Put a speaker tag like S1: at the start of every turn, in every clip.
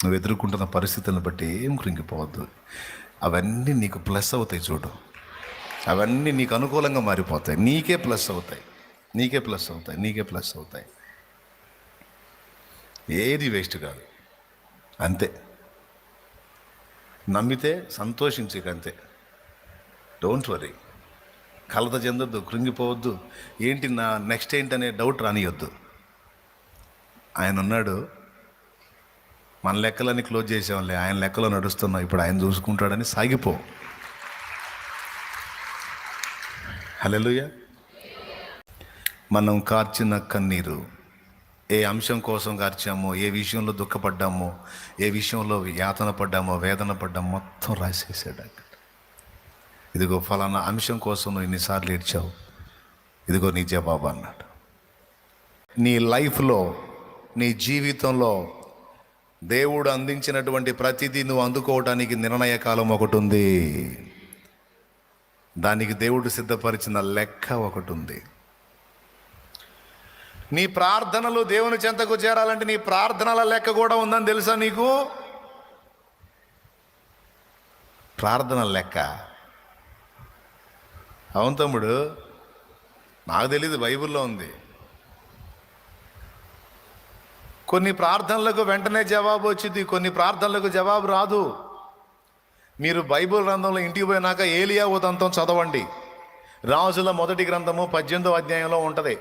S1: నువ్వు ఎదుర్కొంటున్న పరిస్థితులను బట్టి ఏం కృంగిపోవద్దు. అవన్నీ నీకు ప్లస్ అవుతాయి. చూడు, అవన్నీ నీకు అనుకూలంగా మారిపోతాయి. నీకే ప్లస్ అవుతాయి, నీకే ప్లస్ అవుతాయి, నీకే ప్లస్ అవుతాయి. ఏది వేస్ట్ కాదు. అంతే, నమ్మితే సంతోషించక అంతే. డోంట్ వరీ, కలత చెందొద్దు, కృంగిపోవద్దు. ఏంటి నా నెక్స్ట్ ఏంటనే డౌట్ రానియొద్దు. ఆయన ఉన్నాడు, మన లెక్కలన్నీ క్లోజ్ చేసాంలే, ఆయన లెక్కలో నడుస్తున్నాం, ఇప్పుడు ఆయన చూసుకుంటాడని సాగిపో. హల్లెలూయా. మనం కార్చిన కన్నీరు, ఏ అంశం కోసం కార్చామో, ఏ విషయంలో దుఃఖపడ్డామో, ఏ విషయంలో యాతన పడ్డామో, వేదన పడ్డామో మొత్తం రాసేసాడు. ఇదిగో ఫలానా అంశం కోసం నువ్వు ఎన్నిసార్లు ఏడ్చావు, ఇదిగో నీ జవాబు అన్నాడు. నీ లైఫ్లో, నీ జీవితంలో దేవుడు అందించినటువంటి ప్రతిదీ నువ్వు అందుకోవడానికి నిర్ణయ కాలం ఒకటి ఉంది. దానికి దేవుడు సిద్ధపరిచిన లెక్క ఒకటి ఉంది. నీ ప్రార్థనలు దేవుని చెంతకు చేరాలంటే నీ ప్రార్థనల లెక్క కూడా ఉందని తెలుసా నీకు? ప్రార్థనల లెక్క. అవును తమ్ముడు, నాకు తెలీదు, బైబిల్లో ఉంది. కొన్ని ప్రార్థనలకు వెంటనే జవాబు వచ్చింది, కొన్ని ప్రార్థనలకు జవాబు రాదు. మీరు బైబిల్ గ్రంథంలో ఇంటికి పోయినాక ఏలియా ఉదంతం చదవండి. రాజుల మొదటి గ్రంథము 18వ అధ్యాయంలో ఉంటుంది.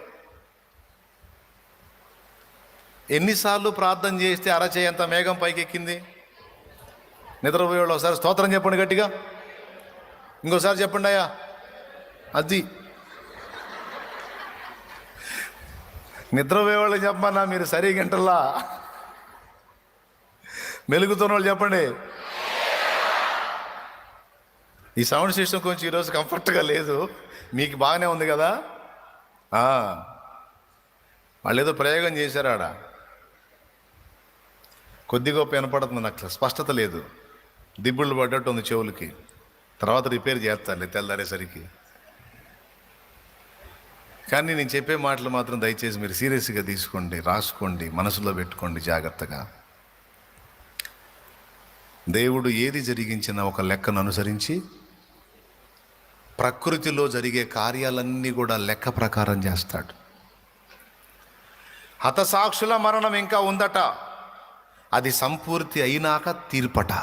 S1: ఎన్నిసార్లు ప్రార్థన చేస్తే అరచేయంత మేఘం పైకెక్కింది? నిద్రపోయేవాళ్ళు ఒకసారి స్తోత్రం చెప్పండి గట్టిగా, ఇంకోసారి చెప్పండి అయ్యా. అది నిద్రపోయేవాళ్ళు చెప్పమన్నా, మీరు సరి గంటల్లా. మెలుగుతున్న వాళ్ళు చెప్పండి. ఈ సౌండ్ సిస్టమ్ కొంచెం ఈరోజు కంఫర్ట్గా లేదు, మీకు బాగానే ఉంది కదా. వాళ్ళు ఏదో ప్రయోగం చేశారు ఆడ, కొద్ది గొప్ప వినపడుతుంది, నాకు స్పష్టత లేదు. దిబ్బుళ్ళు పడ్డట్టు ఉంది చెవులకి, తర్వాత రిపేర్ చేస్తారులే తెల్లారేసరికి. కానీ నేను చెప్పే మాటలు మాత్రం దయచేసి మీరు సీరియస్గా తీసుకోండి, రాసుకోండి, మనసులో పెట్టుకోండి జాగ్రత్తగా. దేవుడు ఏది జరిగించినా ఒక లెక్కను అనుసరించి, ప్రకృతిలో జరిగే కార్యాలన్నీ కూడా లెక్క ప్రకారం చేస్తాడు. హతసాక్షుల మరణం ఇంకా ఉందట, అది సంపూర్తి అయినాక తీర్పట.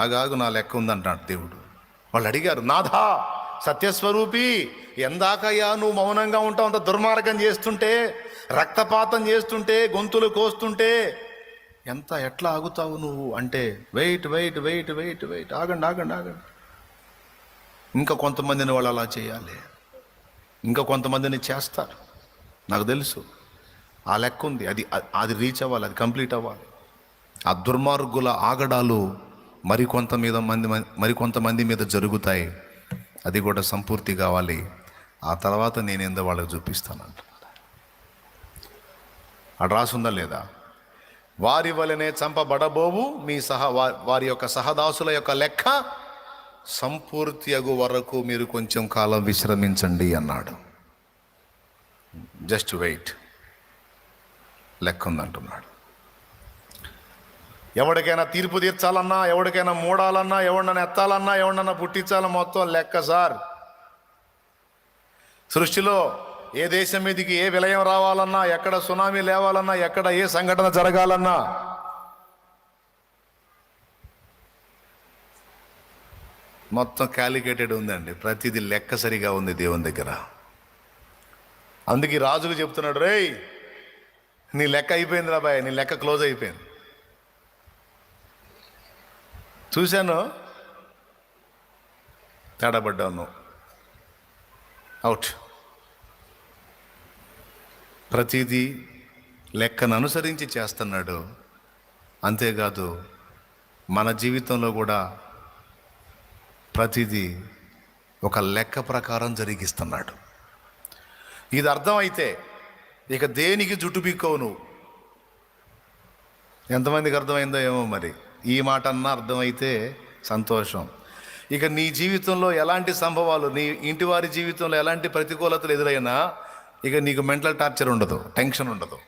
S1: ఆగాగు, నా లెక్క ఉందంటాడు దేవుడు. వాళ్ళు అడిగారు, నాథా సత్యస్వరూపి, ఎందాకయ్యా నువ్వు మౌనంగా ఉంటావు? అంత దుర్మార్గం చేస్తుంటే, రక్తపాతం చేస్తుంటే, గొంతులు కోస్తుంటే ఎట్లా ఆగుతావు నువ్వు అంటే, wait wait wait wait wait, ఆగండి ఆగండి ఆగండి. ఇంకా కొంతమందిని వాళ్ళు అలా చేయాలి, ఇంకా కొంతమందిని చేస్తారు, నాకు తెలుసు. ఆ లెక్క ఉంది, అది రీచ్ అవ్వాలి, అది కంప్లీట్ అవ్వాలి. ఆ దుర్మార్గుల ఆగడాలు మరికొంతమంది మీద జరుగుతాయి, అది కూడా సంపూర్తి కావాలి. ఆ తర్వాత నేనేందో వాళ్ళకి చూపిస్తానంట. అటు రాసుందా లేదా? వారి వలనే చంపబడబోవు మీ వారి యొక్క సహదాసుల యొక్క లెక్క సంపూర్తి అగు వరకు మీరు కొంచెం కాలం విశ్రమించండి అన్నాడు. జస్ట్ వెయిట్, లెక్క ఉందంటున్నాడు. ఎవరికైనా తీర్పు తీర్చాలన్నా, ఎవరికైనా మూడాలన్నా, ఎవరినైనా ఎత్తాలన్నా, ఎవరినైనా పుట్టించాలన్నా మొత్తం లెక్క సార్. సృష్టిలో ఏ దేశం మీదకి ఏ విలయం రావాలన్నా, ఎక్కడ సునామీ లేవాలన్నా, ఎక్కడ ఏ సంఘటన జరగాలన్నా మొత్తం క్యాలిక్యులేటెడ్ ఉందండి. ప్రతిదీ లెక్క సరిగా ఉంది దేవుని దగ్గర. అందుకే రాజుకు చెప్తున్నాడు, రేయ్ నీ లెక్క అయిపోయింది రా బాయ్, నీ లెక్క క్లోజ్ అయిపోయింది. చూశాను, తేడాపడ్డాను, అవుట్. ప్రతిదీ లెక్కను అనుసరించి చేస్తున్నాడు. అంతేకాదు మన జీవితంలో కూడా ప్రతిదీ ఒక లెక్క ప్రకారం జరిగిస్తున్నాడు. ఇది అర్థమైతే ఇక దేనికి జుట్టు పీక్కోవు నువ్వు. ఎంతమందికి అర్థమైందో ఏమో మరి. ఈ మాట అన్నా అర్థమైతే సంతోషం. ఇక నీ జీవితంలో ఎలాంటి సంభవాలు, నీ ఇంటి వారి జీవితంలో ఎలాంటి ప్రతికూలతలు ఎదురైనా ఇక నీకు మెంటల్ టార్చర్ ఉండదు, టెన్షన్ ఉండదు.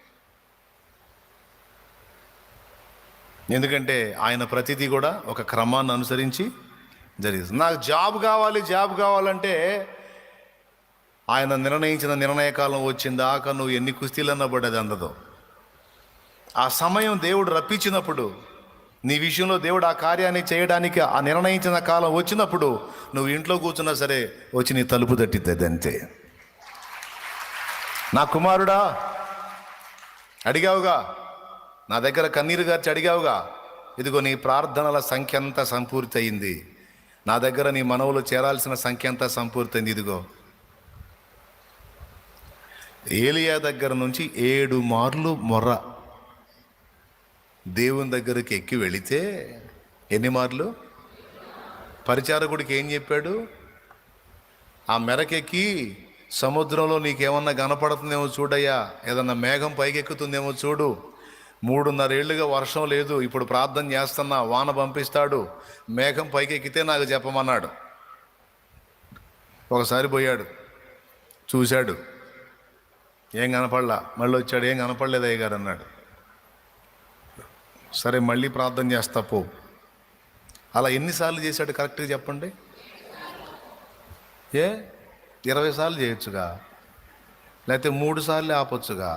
S1: ఎందుకంటే ఆయన ప్రతిదీ కూడా ఒక క్రమాన్ని అనుసరించి జరిగింది. నాకు జాబ్ కావాలంటే ఆయన నిర్ణయించిన నిర్ణయకాలం వచ్చిందాకా నువ్వు ఎన్ని కుస్తీలన్నా పడేది అందదు. ఆ సమయం దేవుడు రప్పించినప్పుడు, నీ విషయంలో దేవుడు ఆ కార్యాన్ని చేయడానికి ఆ నిర్ణయించిన కాలం వచ్చినప్పుడు నువ్వు ఇంట్లో కూర్చున్నా సరే వచ్చి నీ తలుపు తట్టిద్ది అంతే. నా కుమారుడా అడిగావుగా, నా దగ్గర కన్నీరు గార్చి అడిగావుగా, ఇదిగో నీ ప్రార్థనల సంఖ్య అంతా సంపూర్తి అయింది. నా దగ్గర నీ మనవులు చేరాల్సిన సంఖ్య అంతా సంపూర్తి అయింది. ఇదిగో ఏలియా దగ్గర నుంచి 7 మార్లు మొర్ర దేవుని దగ్గరికి ఎక్కి వెళితే ఎన్ని మార్లు? పరిచారకుడికి ఏం చెప్పాడు? ఆ మెరకెక్కి సముద్రంలో నీకేమన్నా కనపడుతుందేమో చూడయ్యా, ఏదన్నా మేఘం పైకెక్కుతుందేమో చూడు, 3.5 ఏళ్ళుగా వర్షం లేదు, ఇప్పుడు ప్రార్థన చేస్తున్నా, వాన పంపిస్తాడు, మేఘం పైకెక్కితే నాకు చెప్పమన్నాడు. ఒకసారి పోయాడు, చూశాడు, ఏం కనపడలా. మళ్ళీ వచ్చాడు, ఏం కనపడలేదు అయ్యగారు అన్నాడు. సరే మళ్ళీ ప్రార్థన చేస్తా పో. అలా ఎన్నిసార్లు చేశాడు కరెక్ట్గా చెప్పండి? 20 సార్లు చేయొచ్చుగా, లేకపోతే 3 సార్లే ఆపొచ్చుగా.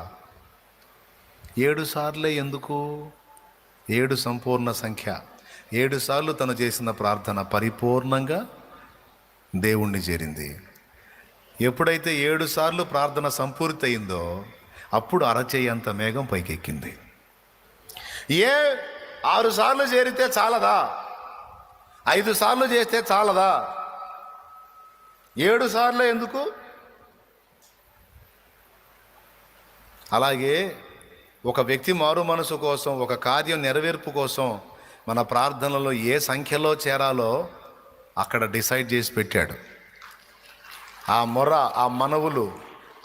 S1: 7 సార్లే ఎందుకు? 7 సంపూర్ణ సంఖ్య. 7 సార్లు తను చేసిన ప్రార్థన పరిపూర్ణంగా దేవుణ్ణి చేరింది. ఎప్పుడైతే 7 సార్లు ప్రార్థన సంపూర్తి అయిందో అప్పుడు అరచేయంత మేఘం పైకెక్కింది. 6 సార్లు చేరితే చాలదా? 5 సార్లు చేస్తే చాలదా? 7 సార్లు ఎందుకు? అలాగే ఒక వ్యక్తి మారు మనసు కోసం, ఒక కార్యం నెరవేర్పు కోసం మన ప్రార్థనలో ఏ సంఖ్యలో చేరాలో అక్కడ డిసైడ్ చేసి పెట్టాడు. ఆ మొర, ఆ మనవులు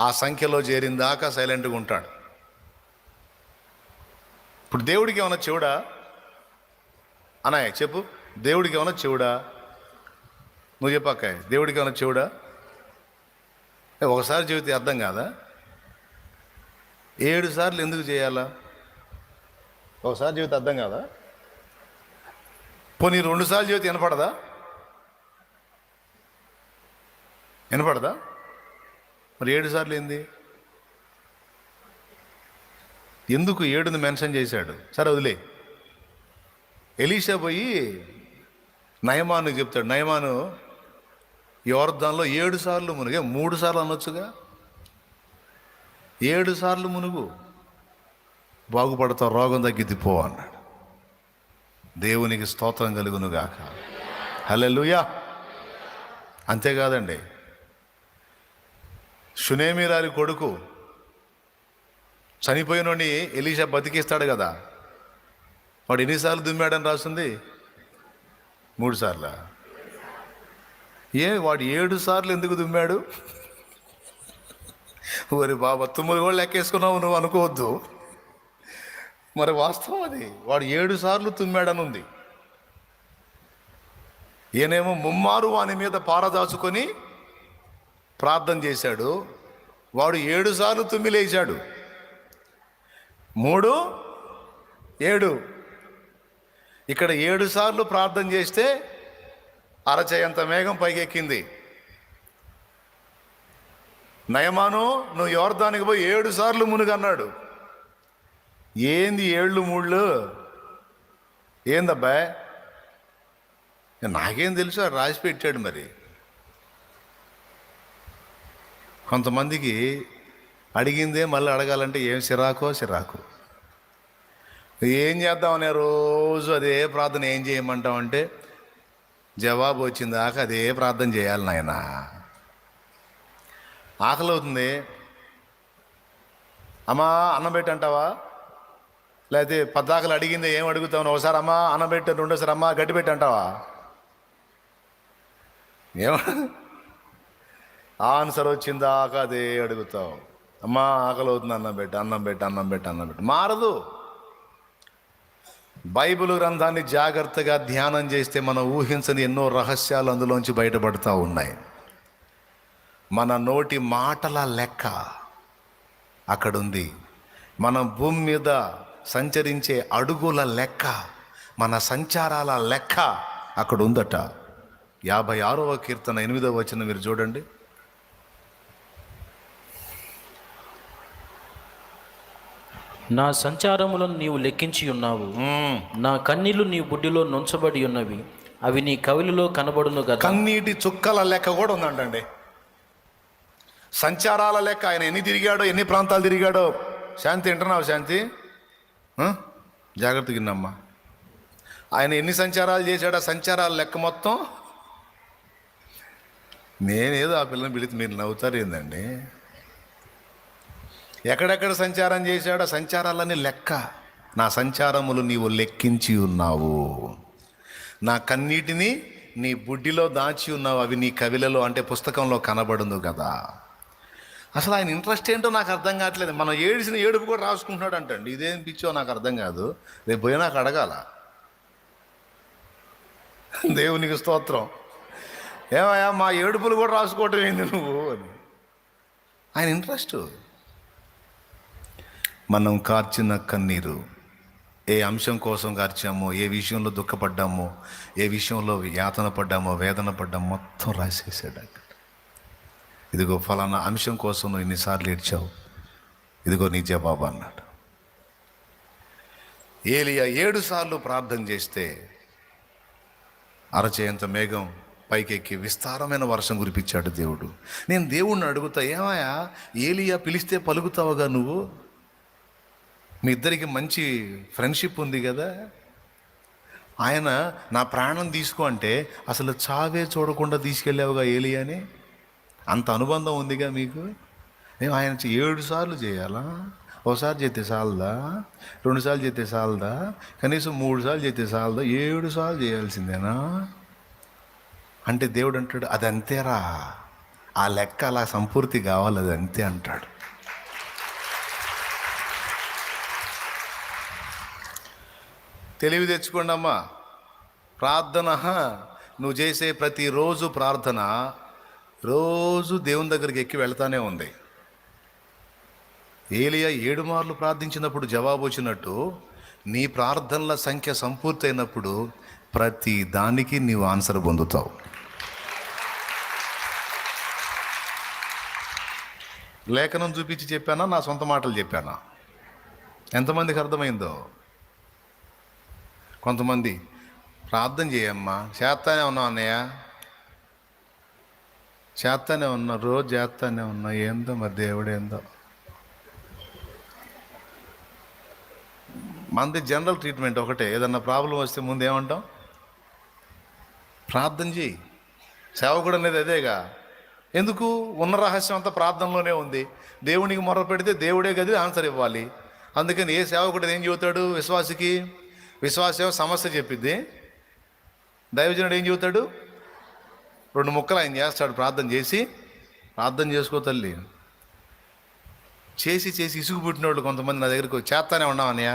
S1: ఆ సంఖ్యలో చేరిందాకా సైలెంట్గా ఉంటాడు. ఇప్పుడు దేవుడికి ఏమైనా చెవుడా? అన్నయ్య చెప్పు, దేవుడికి ఏమైనా చెవుడా? నువ్వు చెప్పాక, దేవుడికి ఏమైనా చెవుడా? ఒకసారి చెబితే అర్థం కాదా? 7 సార్లు ఎందుకు చేయాలా? ఒకసారి చెబితే అర్థం కాదా? పోనీ 2 సార్లు చెబితే వినపడదా? వినపడదా? మరి 7 సార్లు ఏంది? ఎందుకు 7ని మెన్షన్ చేశాడు? సరే వదిలే. ఎలీషా పోయి నయమాను చెప్తాడు, నయమాను యోర్దాన్లో 7 సార్లు మునిగే, 3 సార్లు అనొచ్చుగా. 7 సార్లు మునుగు, బాగుపడతావు, రోగం తగ్గిద్ది పో అన్నాడు. దేవునికి స్తోత్రం కలుగునుగాక. హల్లెలూయా. అంతేకాదండి, షునేమీరారి కొడుకు చనిపోయినోడిని ఎలీషా బతికిస్తాడు కదా, వాడు ఎన్నిసార్లు దుమ్మాడని రాస్తుంది? 3 సార్లు. వాడు 7 సార్లు ఎందుకు దుమ్మాడు? ఓరి బాబా, 9 కూడా లెక్కేసుకున్నావు నువ్వు అనుకోవద్దు. మరి వాస్తవం అది. వాడు 7 సార్లు తుమ్మాడని ఉంది. ఈయనేమో ముమ్మారు వాని మీద పారదాచుకొని ప్రార్థన చేశాడు. వాడు 7 సార్లు తుమ్మిలేశాడు. 3, 7. ఇక్కడ 7 సార్లు ప్రార్థన చేస్తే అరచేయంత మేఘం పైకెక్కింది. నయమాను, నువ్వు యోర్దానికి పోయి 7 సార్లు మునుగన్నాడు. ఏంది 7 3? ఏందబ్బా? నాకేం తెలుసు, రాసి పెట్టాడు. మరి కొంతమందికి అడిగిందే మళ్ళీ అడగాలంటే ఏం చిరాకు. ఏం చేద్దామనే రోజు అదే ప్రార్థన. ఏం చేయమంటామంటే జవాబు వచ్చిందాక అదే ప్రార్థన చేయాలి నాయన. ఆకలి అవుతుంది, అమ్మా అన్నం పెట్టి అంటావా? లేకపోతే పద్దాకలు అడిగిందే ఏం అడుగుతావు? ఒకసారి అమ్మా అన్నం పెట్టి, రెండోసారి అమ్మా గట్టి పెట్టి అంటావా? ఏమ ఆన్సర్ వచ్చిందాక అదే అడుగుతావు. అమ్మా ఆకలి అవుతుంది, అన్నం పెట్టి. మారదు. బైబిల్ గ్రంథాన్ని జాగ్రత్తగా ధ్యానం చేస్తే మనం ఊహించని ఎన్నో రహస్యాలు అందులోంచి బయటపడుతూ ఉన్నాయి. మన నోటి మాటల లెక్క అక్కడుంది. మన భూమి మీద సంచరించే అడుగుల లెక్క మన సంచారాల లెక్క అక్కడ ఉందట. 56వ కీర్తన 8వ వచనం మీరు చూడండి.
S2: నా సంచారములను నీవు లెక్కించి ఉన్నావు, నా కన్నీళ్లు నీ బుడ్డిలో నుంచబడి ఉన్నవి, అవి నీ కవిలిలో కనబడును కదా.
S1: కన్నీటి చుక్కల లెక్క కూడా ఉందంటండి. సంచారాల లెక్క. ఆయన ఎన్ని తిరిగాడో, ఎన్ని ప్రాంతాలు తిరిగాడో. శాంతి వింటున్నావు? శాంతి జాగ్రత్తగా విన్నమ్మా. ఆయన ఎన్ని సంచారాలు చేశాడో సంచారాల లెక్క మొత్తం. నేనేదో ఆ పిల్లని పిలిచి మీరు నవ్వుతారు ఏందండి. ఎక్కడెక్కడ సంచారం చేశాడో సంచారాలన్నీ లెక్క. నా సంచారములు నీవు లెక్కించి ఉన్నావు, నా కన్నీటిని నీ బుడ్డిలో దాచి ఉన్నావు, అవి నీ కవిలలో అంటే పుస్తకంలో కనబడును కదా. అసలు ఆయన ఇంట్రెస్ట్ ఏంటో నాకు అర్థం కావట్లేదు. మనం ఏడిసిన ఏడుపు కూడా రాసుకుంటున్నాడు అంటండి. ఇదేం పిచ్చో నాకు అర్థం కాదు. రేపు పోయి నాకు అడగాల. దేవునికి స్తోత్రం. ఏమయ్యా మా ఏడుపులు కూడా రాసుకోవటం ఏంది నువ్వు అని. ఆయన ఇంట్రెస్ట్. మనం కార్చిన కన్నీరు, ఏ అంశం కోసం కార్చామో, ఏ విషయంలో దుఃఖపడ్డామో, ఏ విషయంలో యాతన పడ్డామో, వేదన పడ్డామో మొత్తం రాసేసాడు. ఇదిగో ఫలానా అంశం కోసం నువ్వు ఎన్నిసార్లు ఏడ్చావు, ఇదిగో నీ జవాబు అన్నాడు. ఏలియా 7 సార్లు ప్రార్థన చేస్తే అరచేయంత మేఘం పైకెక్కి విస్తారమైన వర్షం కురిపించాడు దేవుడు. నేను దేవుణ్ణి అడుగుతా, ఏమయ్యా ఏలియా పిలిస్తే పలుకుతావుగా నువ్వు? మీ ఇద్దరికి మంచి ఫ్రెండ్షిప్ ఉంది కదా. ఆయన నా ప్రాణం తీసుకో అంటే అసలు చావే చూడకుండా తీసుకెళ్ళావుగా ఏలియాని. అంత అనుబంధం ఉందిగా మీకు. మేము ఆయన 7 సార్లు చేయాలా? ఒకసారి చేస్తే చాలదా? 2 సార్లు చేస్తే చాలదా? కనీసం 3 సార్లు చేస్తే చాలదా? 7 సార్లు చేయాల్సిందేనా అంటే దేవుడు అంటాడు, అది అంతేరా, ఆ లెక్క అలా సంపూర్తి కావాలి, అది అంతే అంటాడు. తెలివి తెచ్చుకోండి అమ్మా. ప్రార్థన, నువ్వు చేసే ప్రతిరోజు ప్రార్థన రోజు దేవుని దగ్గరికి ఎక్కి వెళ్తానే ఉంది. ఏలియా 7 మార్లు ప్రార్థించినప్పుడు జవాబు వచ్చినట్టు నీ ప్రార్థనల సంఖ్య సంపూర్తి అయినప్పుడు ప్రతి దానికి నీవు ఆన్సర్ పొందుతావు. లేఖనం చూపించి చెప్పానా, నా సొంత మాటలు చెప్పానా? ఎంతమందికి అర్థమైందో? కొంతమంది ప్రార్థన చేయమ్మా, చేస్తానే ఉన్నావు అన్నయ్య, చేస్తానే ఉన్నా, రోజు చేస్తానే ఉన్నా, ఏందో మరి దేవుడేందో. మనది జనరల్ ట్రీట్మెంట్ ఒకటే. ఏదన్నా ప్రాబ్లం వస్తే ముందు ఏమంటాం? ప్రార్థన చేయి. సేవకుడు అనేది అదేగా. ఎందుకు? ఉన్న రహస్యం అంతా ప్రార్థనలోనే ఉంది. దేవునికి మొర పెడితే దేవుడే గది ఆన్సర్ ఇవ్వాలి. అందుకని ఏ సేవకుడు ఏం చెబుతాడు విశ్వాసికి? విశ్వాసం సమస్య చెప్పిద్ది. దైవజనుడు ఏం చెబుతాడు? 2 ముక్కలు ఆయన చేస్తాడు. ప్రార్థన చేసి, ప్రార్థన చేసుకో తల్లి. చేసి చేసి ఇసుగు పుట్టినోళ్ళు కొంతమంది నా దగ్గరికి చేస్తానే ఉన్నావు అన్నయ్య,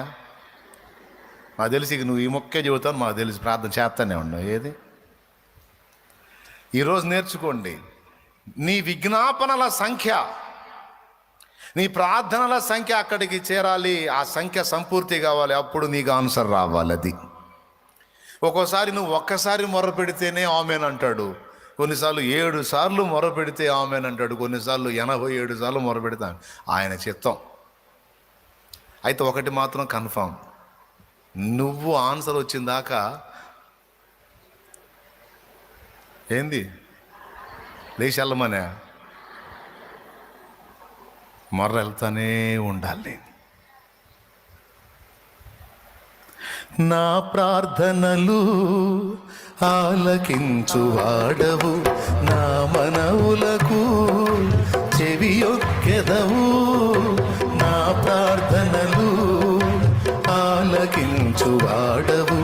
S1: మాకు తెలిసి నువ్వు ఈ మొక్కే చెబుతావు, మాకు తెలిసి ప్రార్థన చేస్తానే ఉన్నావు. ఏది? ఈరోజు నేర్చుకోండి. నీ విజ్ఞాపనల సంఖ్య, నీ ప్రార్థనల సంఖ్య అక్కడికి చేరాలి. ఆ సంఖ్య సంపూర్తి కావాలి. అప్పుడు నీకు ఆన్సర్ రావాలి. అది ఒక్కోసారి నువ్వు ఒక్కసారి మొర్ర పెడితేనే ఆమెన్ అంటాడు. కొన్నిసార్లు 7 సార్లు మొర పెడితే ఆమెన్ అంటాడు. కొన్నిసార్లు 87 సార్లు మొర పెడతాను. ఆయన చిత్తం. అయితే ఒకటి మాత్రం కన్ఫామ్, నువ్వు ఆన్సర్ వచ్చిందాకా ఏంది లేచి వెళ్ళమనే మొర్ర వెళ్తానే ఉండాలి. నా ప్రార్థనలు ఆలకించువాడవు, నా మనవులకు చెవియొక్కెదవు. నా ప్రార్థనలు ఆలకించువాడవు,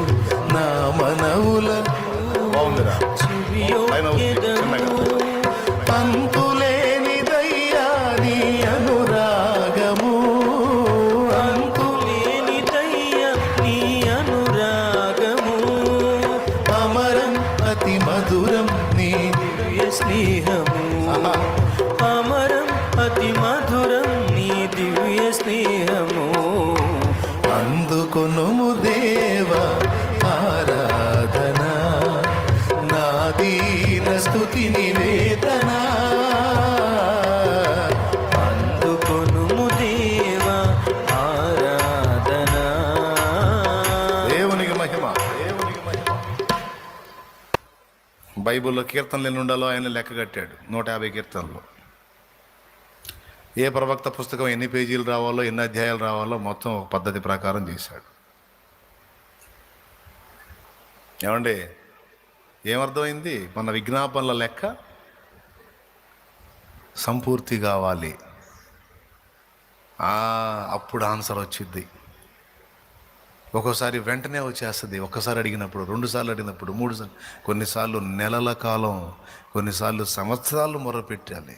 S1: నా మనవులకు అంతులేనిదయ్యా నీ అనురాగము,
S2: అంతులేనిదయ్యా నీ అనురాగము.
S1: అమరం అతి మధురం నీ
S2: దివ్య స్నేహము, అమరం అతి మధురం నీ దివ్య స్నేహము.
S1: అందుకొనుము దేవా బైబిల్లో కీర్తనలు ఎన్ని ఉండాలో ఆయన లెక్క కట్టాడు. 150 కీర్తనలు. ఏ ప్రవక్త పుస్తకం ఎన్ని పేజీలు రావాలో, ఎన్ని అధ్యాయాలు రావాలో మొత్తం ఒక పద్ధతి ప్రకారం చేశాడు. ఏమండి, ఏమర్థమైంది? మన విజ్ఞాపనల లెక్క సంపూర్తి కావాలి. అప్పుడు ఆన్సర్ వచ్చింది. ఒక్కోసారి వెంటనే వచ్చేస్తుంది. ఒక్కసారి అడిగినప్పుడు, 2 సార్లు అడిగినప్పుడు, 3 సార్లు, కొన్నిసార్లు నెలల కాలం, కొన్నిసార్లు సంవత్సరాలు మొరపెట్టాలి,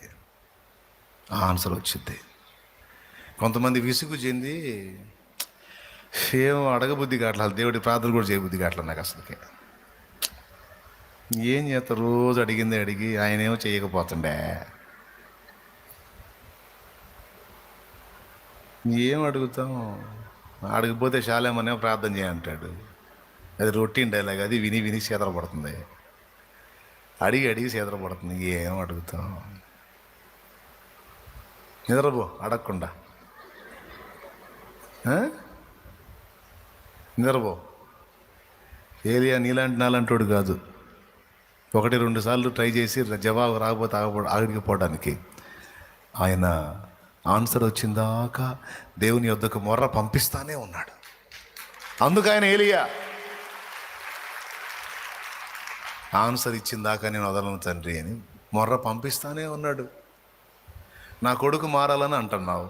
S1: ఆన్సర్ వచ్చింది. కొంతమంది విసుగు చెంది ఏం అడగబుద్ధి కావట్లేదు, దేవుడి ప్రార్థన కూడా చేయబుద్ధి కావట్లేదు నాకు అసలుకి. ఏం చేస్తారు, రోజు అడిగిందే అడిగి ఆయన ఏమో చేయకపోతుండే. ఏం అడుగుతాం? అడగకపోతే శాలేమనే ప్రార్థన చేయంటాడు. అది రొటీన్ డైలాగ్. అది విని విని చేతల పడుతుంది, అడిగి అడిగి చేతల పడుతుంది. ఏం అడుగుతాం? నిద్రపో అడగకుండా, నిద్రపో. ఏలియా నీలాంటి నాలంటోడు కాదు. 1-2 సార్లు ట్రై చేసి జవాబు రాకపోతే ఆగిపోవడానికి ఆయన ఆన్సర్ వచ్చిందాకా దేవుని యొద్దకు మొర్ర పంపిస్తానే ఉన్నాడు. అందుకు ఆయన ఏలియా ఆన్సర్ ఇచ్చిందాకా నేను వదలను తండ్రి అని మొర్ర పంపిస్తానే ఉన్నాడు. నా కొడుకు మారాలని అంటున్నావు,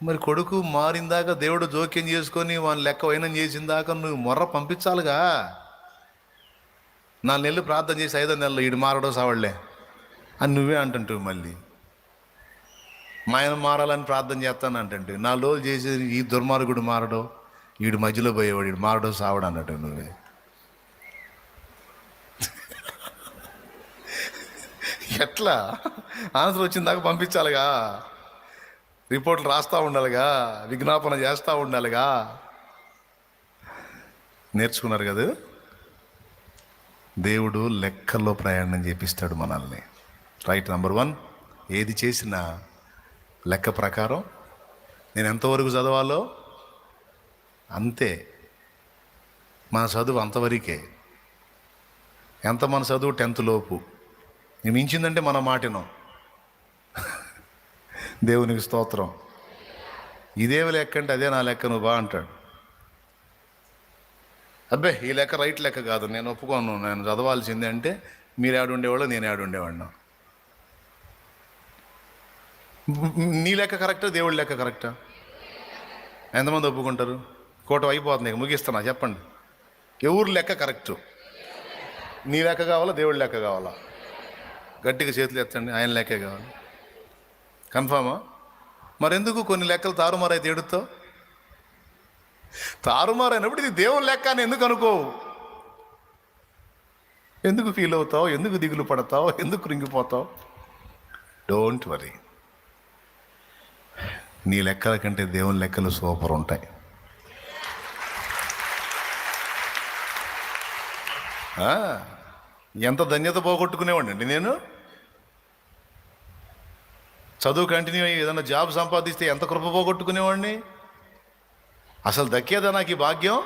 S1: మరి కొడుకు మారిందాక దేవుడు జోక్యం చేసుకొని వాళ్ళ లెక్క వైనం చేసిందాక నువ్వు మొర్ర పంపించాలిగా. 4 నెలలు ప్రార్థన చేసి 5వ నెలలో ఈడు మారడో సావళ్లే అని నువ్వే అంటుంటావు. మళ్ళీ మా ఆయన మారాలని ప్రార్థన చేస్తాను అంటే 4 రోజులు చేసి ఈ దుర్మార్గుడు మారడో, వీడు మధ్యలో పోయేవాడు, వీడు మారడో సావడు అన్నట్టు నువ్వే. ఎట్లా? ఆన్సర్ వచ్చిన దాకా పంపించాలిగా, రిపోర్ట్లు రాస్తూ ఉండాలిగా, విజ్ఞాపన చేస్తూ ఉండాలిగా. నేర్చుకున్నారు కదా, దేవుడు లెక్కల్లో ప్రయాణం చేపిస్తాడు మనల్ని. రైట్. నెంబర్ 1, ఏది చేసినా లెక్క ప్రకారం. నేను ఎంతవరకు చదవాలో అంతే, మన చదువు అంతవరకే. ఎంత మన చదువు 10th లోపు. నేను మించిందంటే మన మాటినం. దేవునికి స్తోత్రం. ఇదేమి లెక్క అంటే అదే నా లెక్క, నువ్వు బా అంటాడు. అబ్బే ఈ లెక్క రైట్ లెక్క కాదు, నేను ఒప్పుకోను, నేను చదవాల్సిందే అంటే మీరు ఆడుండేవాళ్ళు, నేను ఆడుండేవాడినా. నీ లెక్క కరెక్టా, దేవుడి లెక్క కరెక్టా? ఎంతమంది ఒప్పుకుంటారు? కోట అయిపోతుంది, ముగిస్తున్నా. చెప్పండి, ఎవరు లెక్క కరెక్టు? నీ లెక్క కావాలా, దేవుడి లెక్క కావాలా? గట్టిగా చేతులు ఎత్తండి. ఆయన లెక్కే కావాలి. కన్ఫామా? మరెందుకు కొన్ని లెక్కలు తారుమారైతే ఎడుతావు? తారుమారైనప్పుడు ఇది దేవుని లెక్క అని ఎందుకు అనుకోవు? ఎందుకు ఫీల్ అవుతావు? ఎందుకు దిగులు పడతావు? ఎందుకు కృంగిపోతావు? Don't worry. నీ లెక్కల కంటే దేవుని లెక్కలు సూపర్ ఉంటాయి. ఎంత ధన్యత పోగొట్టుకునేవాడిని నేను. చదువు కంటిన్యూ అయ్యి ఏదైనా జాబ్ సంపాదిస్తే ఎంత కృప పోగొట్టుకునేవాడిని. అసలు దక్కేదా నాకు ఈ భాగ్యం?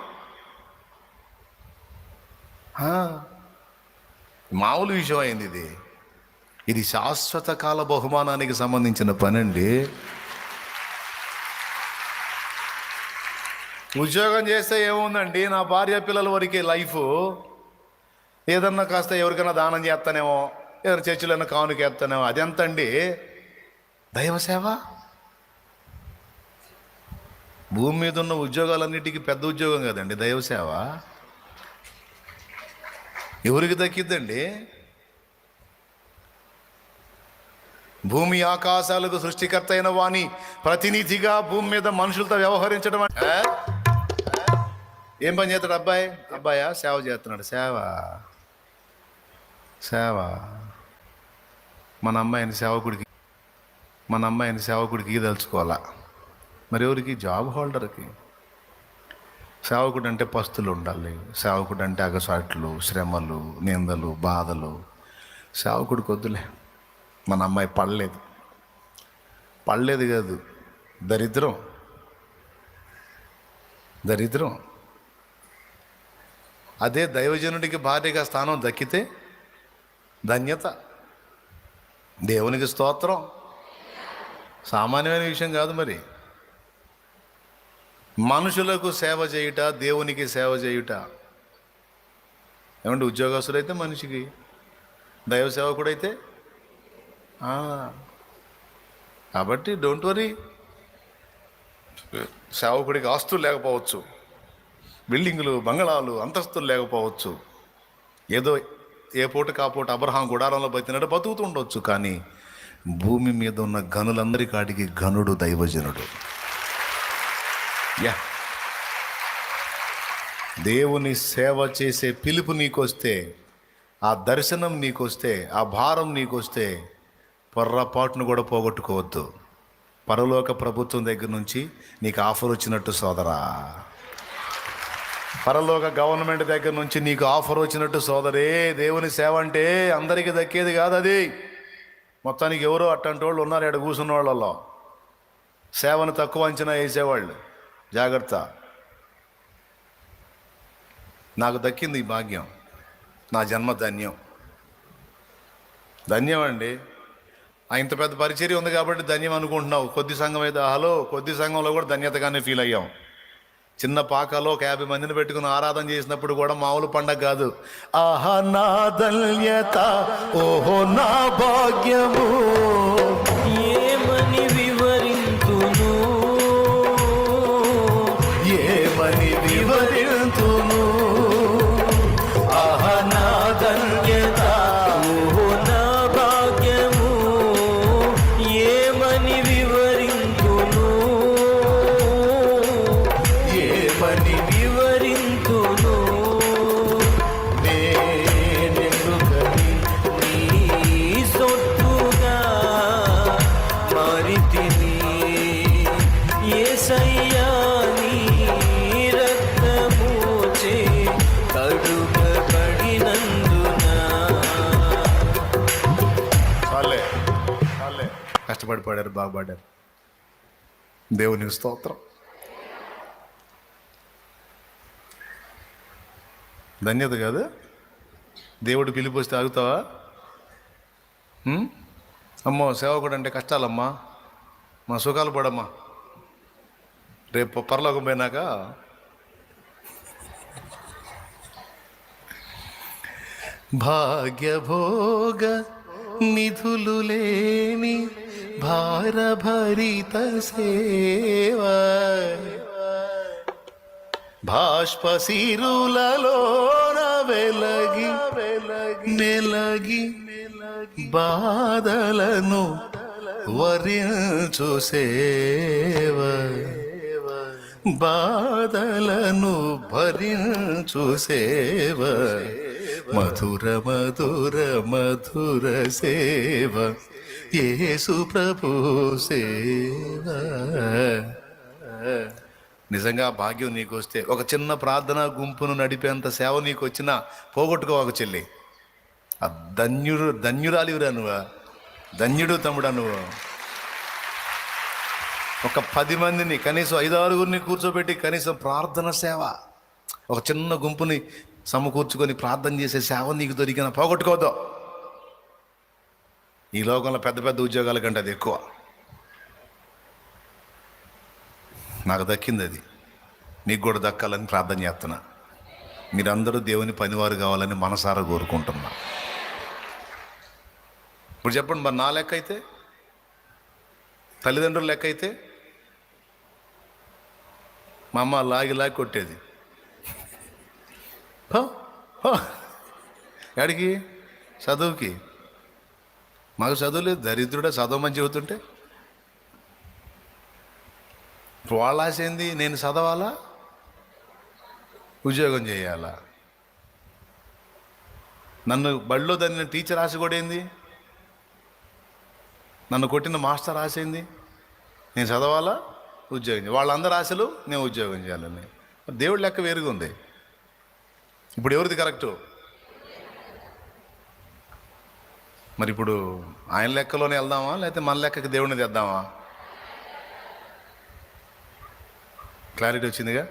S1: మామూలు విషయం అయింది ఇది. ఇది శాశ్వత కాల బహుమానానికి సంబంధించిన పని అండి. ఉద్యోగం చేస్తే ఏముందండి, నా భార్య పిల్లల వరకే లైఫ్. ఏదన్నా కాస్త ఎవరికైనా దానం చేస్తానేమో, ఏదైనా చర్చిలో కానుక వేస్తానేమో, అదెంతండి? దైవసేవ. భూమి మీద ఉన్న ఉద్యోగాలన్నిటికీ పెద్ద ఉద్యోగం కదండి దైవసేవ. ఎవరికి దక్కిద్దండి? భూమి ఆకాశాలకు సృష్టికర్త అయిన వాణి ప్రతినిధిగా భూమి మీద మనుషులతో వ్యవహరించడం అంటే ఏం పని చేస్తాడు? అబ్బాయా సేవ చేస్తున్నాడు. సేవ మన అమ్మాయిని సేవకుడికి తలుచుకోవాలా. మరి ఎవరికి? జాబ్ హోల్డర్కి. సేవకుడు అంటే పస్తులు ఉండాలి. సేవకుడు అంటే అగసాట్లు, శ్రమలు, నిందలు, బాధలు. సేవకుడికి వద్దులే. మన అమ్మాయి పడలేదు కాదు, దరిద్రం. అదే దైవజనుడికి భార్యగా స్థానం దక్కితే ధన్యత. దేవునికి స్తోత్రం. సామాన్యమైన విషయం కాదు. మరి మనుషులకు సేవ చేయుట, దేవునికి సేవ చేయుట. ఏమంటే ఉద్యోగస్తుడైతే మనిషికి, దైవ సేవకుడైతే కాబట్టి డోంట్ వరీ. సేవకుడికి ఆస్తులు లేకపోవచ్చు, బిల్డింగులు, బంగళాలు, అంతస్తులు లేకపోవచ్చు. ఏదో ఏ పూట కాపూట అబ్రహాం గుడారంలో బతికినట్టు బతుకుతూ ఉండొచ్చు. కానీ భూమి మీద ఉన్న గనులందరి కాడికి గనుడు దైవజనుడు. యా, దేవుని సేవ చేసే పిలుపు నీకొస్తే, ఆ దర్శనం నీకొస్తే, ఆ భారం నీకొస్తే పొర్రపాటును కూడా పోగొట్టుకోవద్దు. పరలోక ప్రభుత్వం దగ్గర నుంచి నీకు ఆఫర్ వచ్చినట్టు సోదరా, పరలోక గవర్నమెంట్ దగ్గర నుంచి నీకు ఆఫర్ వచ్చినట్టు సోదరే. దేవుని సేవ అంటే అందరికీ దక్కేది కాదు. అది మొత్తానికి ఎవరో అట్టంటి వాళ్ళు ఉన్నారు ఇక్కడ కూర్చున్న వాళ్ళలో, సేవను తక్కువ అంచనా వేసేవాళ్ళు. జాగ్రత్త. నాకు దక్కింది ఈ భాగ్యం, నా జన్మ ధన్యం. ధన్యం అండి. ఇంత పెద్ద పరిచర్య ఉంది కాబట్టి ధన్యం అనుకుంటున్నావు. కొద్ది సంఘం అయితే కొద్ది సంఘంలో కూడా ధన్యతగానే ఫీల్ అయ్యాం. చిన్న పాకలో ఒక 50 మందిని పెట్టుకుని ఆరాధన చేసినప్పుడు కూడా మామూలు పండగ కాదు. ఆహా నా ధన్యత, ఓహో నా భాగ్యము,
S2: ఏమని వివరింతును,
S1: ఏమని వివరింతును.
S2: ఆహా నా ధన్యత, ఓహో నా భాగ్యము, ఏమని వివరింతును,
S1: ఏమని
S2: వివరింతును. నేనెందుకని నీ సొత్తుగా మారితిని, యేసయ్యా నీ రక్తముచే కడుగబడినందున.
S1: వాళ్ళే కష్టపడి పాడారు, బాగా పాడారు. దేవునికి స్తోత్రం. ధన్యత కాదు. దేవుడు పిలిపి వస్తే ఆగుతావా? అమ్మో సేవకుడు అంటే కష్టాలమ్మా, మా సుఖాలు పడమ్మా. రేపు పరలోకం పోయినాక భాగ్యభోగ నిధులు లేని భారభరిత సేవ, బాష్పశిరులలోన వెలగి మెలగి బాధలను వరించు సేవ, బాధలను భరించు సేవ, మధుర మధుర మధుర సేవ, యేసు ప్రభు సేవ. నిజంగా భాగ్యం నీకు వస్తే, ఒక చిన్న ప్రార్థన గుంపును నడిపేంత సేవ నీకు వచ్చినా పోగొట్టుకోవాకు చెల్లి. ఆ ధన్యురాలివిరా నువ్వు, ధన్యుడు తమ్ముడా నువ్వు. ఒక 10 మందిని, కనీసం 5-6 కూర్చోబెట్టి కనీసం ప్రార్థన సేవ, ఒక చిన్న గుంపుని సమకూర్చుకొని ప్రార్థన చేసే సేవ నీకు దొరికిన పోగొట్టుకోవద్దు. ఈ లోకంలో పెద్ద పెద్ద ఉద్యోగాల కంటే అది ఎక్కువ. నాకు దక్కింది అది, నీకు కూడా దక్కాలని ప్రార్థన చేస్తున్నా. మీరందరూ దేవుని పనివారు కావాలని మనసారా కోరుకుంటున్నా. ఇప్పుడు చెప్పండి, మరి నా లెక్క అయితే, తల్లిదండ్రుల లెక్క అయితే, మా అమ్మ లాగి కొట్టేది. ఎడికి? చదువుకి. మాకు చదువు లేదు, దరిద్రుడే చదవమని చెబుతుంటే వాళ్ళ ఆశ ఏంది? నేను చదవాలా, ఉద్యోగం చేయాలా. నన్ను బడిలో దాన్ని టీచర్ ఆశ కూడా ఏంది? నన్ను కొట్టిన మాస్టర్ ఆశ ఏంది? నేను చదవాలా, ఉద్యోగం చేయాలి. వాళ్ళందరి ఆశలు నేను ఉద్యోగం చేయాలని. దేవుడి లెక్క వేరుగా ఉంది. ఇప్పుడు ఎవరిది కరెక్టు? మరి ఇప్పుడు ఆయన లెక్కలోనే వెళ్దామా, లేకపోతే మన లెక్కకి దేవుడిని తెద్దామా? క్లారిటీ వచ్చిందిగా.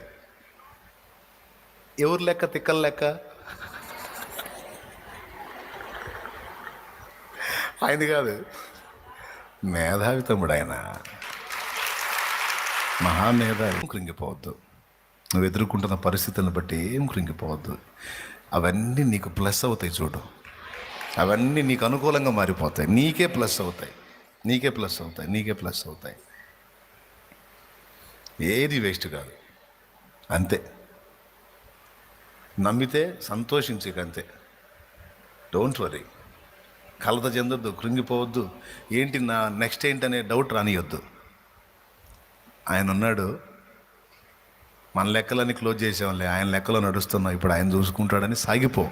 S1: ఎవరి లెక్క? తిక్కల లెక్క. ఆయనది కాదు, మేధావి తమ్ముడు ఆయన, మహామేధావి. కృంగిపోవద్దు. నువ్వు ఎదుర్కొంటున్న పరిస్థితులను బట్టి ఏం కృంగిపోవద్దు. అవన్నీ నీకు ప్లస్ అవుతాయి. చూడు, అవన్నీ నీకు అనుకూలంగా మారిపోతాయి. నీకే ప్లస్ అవుతాయి, నీకే ప్లస్ అవుతాయి, నీకే ప్లస్ అవుతాయి. ఏది వేస్ట్ కాదు. అంతే. నమ్మితే సంతోషించక అంతే. Don't worry. కలత చెందొద్దు, కృంగిపోవద్దు. ఏంటి నా నెక్స్ట్ ఏంటనే డౌట్ రానియొద్దు. ఆయన ఉన్నాడు. మన లెక్కలన్నీ క్లోజ్ చేసాంలే, ఆయన లెక్కలో నడుస్తున్నాం, ఇప్పుడు ఆయన చూసుకుంటాడని సాగిపో.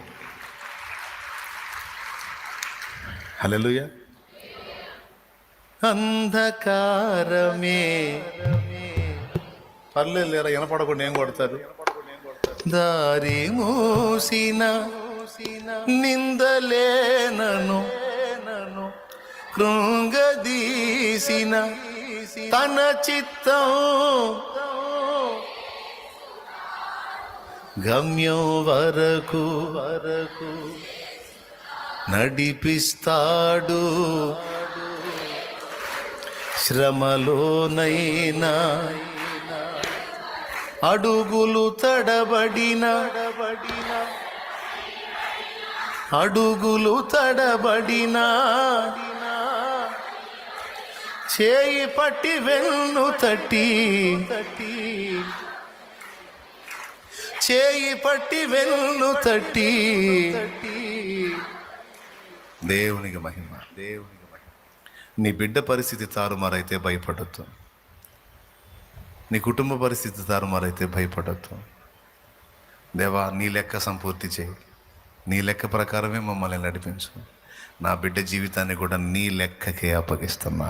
S1: హల్లెలూయా. అంధకారమే పర్లేదు లేరా, వినపడకుండా ఏం కొడతారు. దారి మూసిన నిందలేనను కృంగదీసిన తన చిత్తం గమ్యం వరకు నడిపిస్తాడు. శ్రమలోనైనా అడుగులు తడబడిన చేయి పట్టి వెన్ను తట్టి దేవునికి మహిమ. నీ బిడ్డ పరిస్థితి తారుమారైతే భయపడొద్దు. నీ కుటుంబ పరిస్థితి తారుమారైతే భయపడొద్దు. దేవా, నీ లెక్క సంపూర్తి చేయి, నీ లెక్క ప్రకారమే మమ్మల్ని నడిపించు. నా బిడ్డ జీవితాన్ని కూడా నీ లెక్కకే అప్పగిస్తున్నా.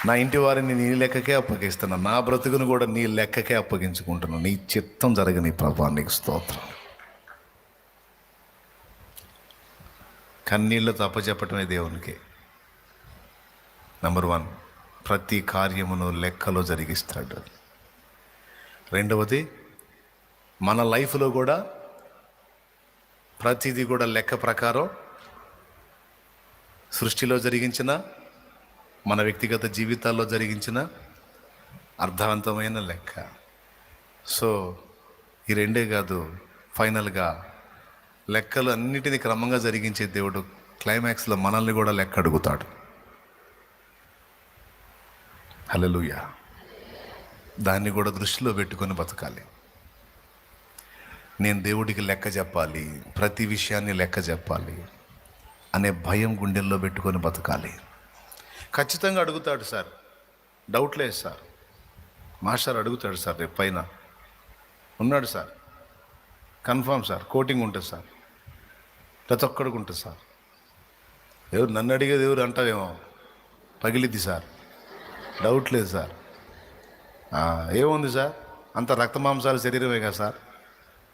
S1: నా ఇంటి వారిని నీ లెక్కకే అప్పగిస్తున్నా. నా బ్రతుకును కూడా నీ లెక్కకే అప్పగించుకుంటున్నా. నీ చిత్తం జరగని ప్రభా, నీకు స్తోత్రం. కన్నీళ్లతో అప్పచెప్పటమే దేవునికి. నంబర్ 1, ప్రతి కార్యమును లెక్కలో జరిగిస్తాడు. రెండవది, మన లైఫ్లో కూడా ప్రతిదీ కూడా లెక్క ప్రకారం, సృష్టిలో జరిగించిన, మన వ్యక్తిగత జీవితాల్లో జరిగించిన అర్థవంతమైన లెక్క. సో ఈ రెండే కాదు, ఫైనల్గా లెక్కలు అన్నిటినీ క్రమంగా జరిగించే దేవుడు క్లైమాక్స్లో మనల్ని కూడా లెక్క అడుగుతాడు. హల్లెలూయా. దాన్ని కూడా దృష్టిలో పెట్టుకొని బతకాలి. నేను దేవుడికి లెక్క చెప్పాలి, ప్రతి విషయాన్ని లెక్క చెప్పాలి అనే భయం గుండెల్లో పెట్టుకొని బతకాలి. ఖచ్చితంగా అడుగుతాడు సార్, డౌట్ లేదు సార్. మాస్టర్ అడుగుతాడు సార్, రేపు పైన ఉన్నాడు సార్, కన్ఫామ్ సార్, కోటింగ్ ఉంటుంది సార్, ప్రతి ఒక్కడికి ఉంటుంది సార్. ఎవరు నన్ను అడిగేది ఎవరు అంటావేమో, పగిలిద్ది సార్, డౌట్ లేదు సార్. ఏముంది సార్, అంత రక్తమాంసాల శరీరమే కదా సార్,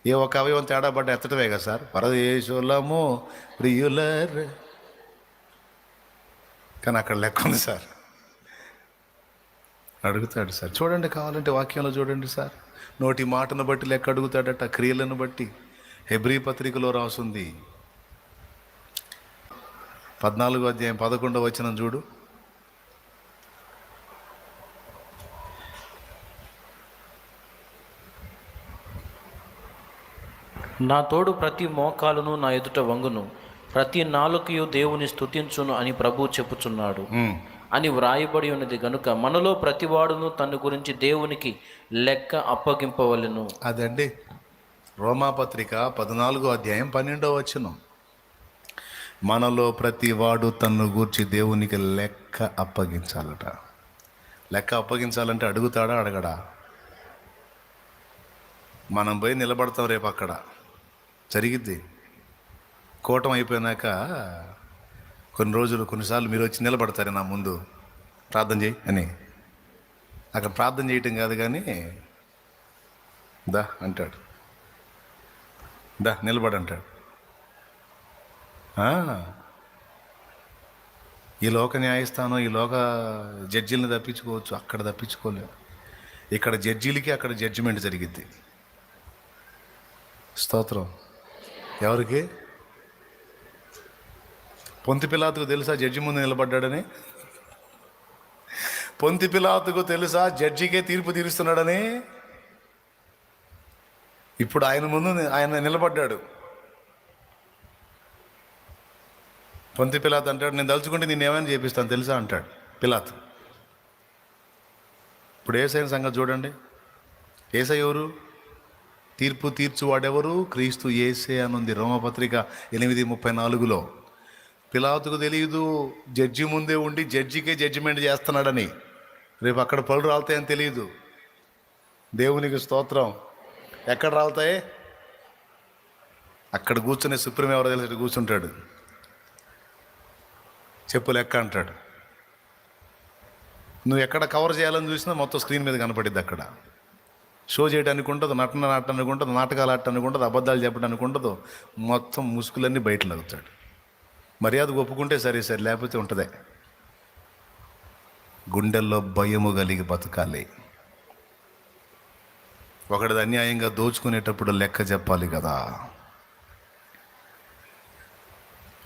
S1: ఏ ఒక అవయవం తేడా పడ్డ ఎత్తటమే కదా సార్. పరదేశులము ప్రియులర్, కానీ అక్కడ లెక్క ఉంది సార్. అడుగుతాడు సార్. చూడండి, కావాలంటే వాక్యంలో చూడండి సార్. నోటి మాటను బట్టి లెక్క అడుగుతాడట, క్రియలను బట్టి. హెబ్రీ పత్రికలో రాసుంది, 14వ అధ్యాయం 11వ వచనం చూడు.
S2: నా తోడు ప్రతి మోకాలును నా ఎదుట వంగును, ప్రతి నాలుకయు దేవుని స్తుతించును అని ప్రభువు చెప్పుచున్నాడు అని వ్రాయబడి ఉన్నది గనుక మనలో ప్రతివాడును తన గురించి దేవునికి లెక్క అప్పగింపవలెను.
S1: అదండి రోమాపత్రిక 14వ అధ్యాయం 12వ వచనం. మనలో ప్రతివాడు తన్ను గూర్చి దేవునికి లెక్క అప్పగించాలట. లెక్క అప్పగించాలంటే అడుగుతాడా, అడగడా? మనం పోయి నిలబడతాం రేపు, అక్కడ జరిగిద్ది. కూటమి అయిపోయినాక కొన్ని రోజులు, కొన్నిసార్లు మీరు వచ్చి నిలబడతారు నా ముందు, ప్రార్థన చేయి అని. అక్కడ ప్రార్థన చేయటం కాదు కానీ, దా అంటాడు, దా నిలబడంటాడు. ఈ లోక న్యాయస్థానం, ఈ లోక జడ్జీలను తప్పించుకోవచ్చు, అక్కడ తప్పించుకోలేవు. ఇక్కడ జడ్జీలకి అక్కడ జడ్జిమెంట్ జరిగిద్ది. స్తోత్రం. ఎవరికి? పొంతి పిలాతుకు తెలుసా జడ్జి ముందు నిలబడ్డాడని? పొంతి పిలాతుకు తెలుసా జడ్జికే తీర్పు తీరుస్తున్నాడని? ఇప్పుడు ఆయన ముందు ఆయన నిలబడ్డాడు. పొంతి పిలాతు అంటాడు, నేను తలుచుకుంటే నేను ఏమైనా చేపిస్తాను తెలుసా అంటాడు పిలాతు. ఇప్పుడు ఏసైన సంగతి చూడండి. ఏసై ఎవరు? తీర్పు తీర్చువాడెవరు? క్రీస్తు యేసే అనుంది రోమపత్రిక 8:34. పిలాతుకు తెలియదు జడ్జి ముందే ఉండి జడ్జికే జడ్జిమెంట్ చేస్తున్నాడని. రేపు అక్కడ పళ్ళు రాలుతాయని తెలియదు. దేవునికి స్తోత్రం. ఎక్కడ రాలుతాయి? అక్కడ కూర్చునే సుప్రీం ఎవరో తెలిసి కూర్చుంటాడు. చెప్పు లెక్క అంటాడు. నువ్వు ఎక్కడ కవర్ చేయాలని చూసినా మొత్తం స్క్రీన్ మీద కనపడిద్ది. అక్కడ షో చేయడానికి ఉండదు, నటన ఆడటానికి ఉండదు, నాటకాలు ఆడటానికి ఉండదు, అబద్ధాలు చెప్పడానికి ఉండదు. మొత్తం ముసుగులన్నీ బయట లాగుతాడు. మర్యాద ఒప్పుకుంటే సరే సరే, లేకపోతే ఉంటుందే. గుండెల్లో భయము కలిగి బతకాలి. ఒకటిది అన్యాయంగా దోచుకునేటప్పుడు లెక్క చెప్పాలి కదా.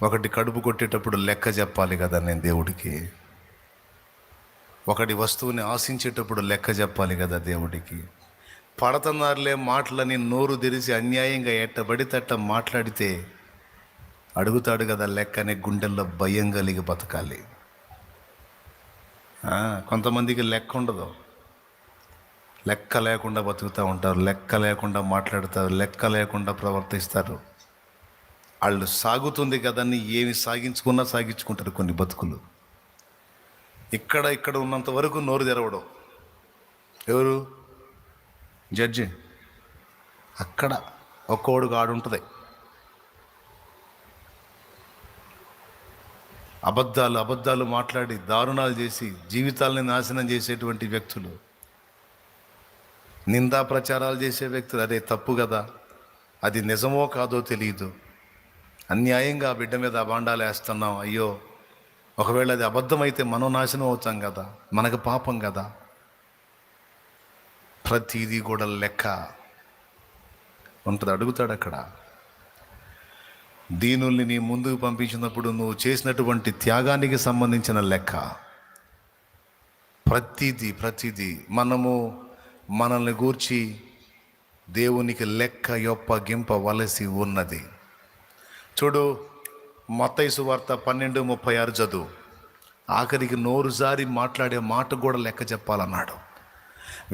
S1: ఒకటి కడుపు కొట్టేటప్పుడు లెక్క చెప్పాలి కదా నేను దేవుడికి. ఒకటి వస్తువుని ఆశించేటప్పుడు లెక్క చెప్పాలి కదా దేవుడికి. పడతన్నారులే మాటలని నోరు తెరిచి అన్యాయంగా ఎట్టబడితే మాట్లాడితే అడుగుతాడు కదా లెక్క అనే గుండెల్లో భయం కలిగి బతకాలి. కొంతమందికి లెక్క ఉండదు. లెక్క లేకుండా బతుకుతూ ఉంటారు, లెక్క లేకుండా మాట్లాడతారు, లెక్క లేకుండా ప్రవర్తిస్తారు. వాళ్ళు సాగుతుంది కదని ఏమి సాగించుకుంటారు కొన్ని బతుకులు. ఇక్కడ ఉన్నంత వరకు నోరు తెరవడం. ఎవరు? జడ్జి. అక్కడ ఒక్కోడుకు ఆడుంటుంది. అబద్ధాలు మాట్లాడి దారుణాలు చేసి జీవితాలని నాశనం చేసేటువంటి వ్యక్తులు, నిందా ప్రచారాలు చేసే వ్యక్తులు. అదే తప్పు కదా, అది నిజమో కాదో తెలియదు. అన్యాయంగా బిడ్డ మీద అబాండాలు వేస్తున్నాం. అయ్యో, ఒకవేళ అది అబద్ధమైతే మనం నాశనం అవుతాం కదా, మనకు పాపం కదా. ప్రతిదీ కూడా లెక్క ఉంటుంది. అడుగుతాడు అక్కడ. దీనుల్ని నీ ముందుకు పంపించినప్పుడు నువ్వు చేసినటువంటి త్యాగానికి సంబంధించిన లెక్క. ప్రతిదీ మనల్ని గూర్చి దేవునికి లెక్క యొప్పగింపవలసి ఉన్నది. చూడు, మత్తయి సువార్త 12:36 చదువు. ఆఖరికి నోరు జారి మాట్లాడే మాట కూడా లెక్క చెప్పాలన్నాడు.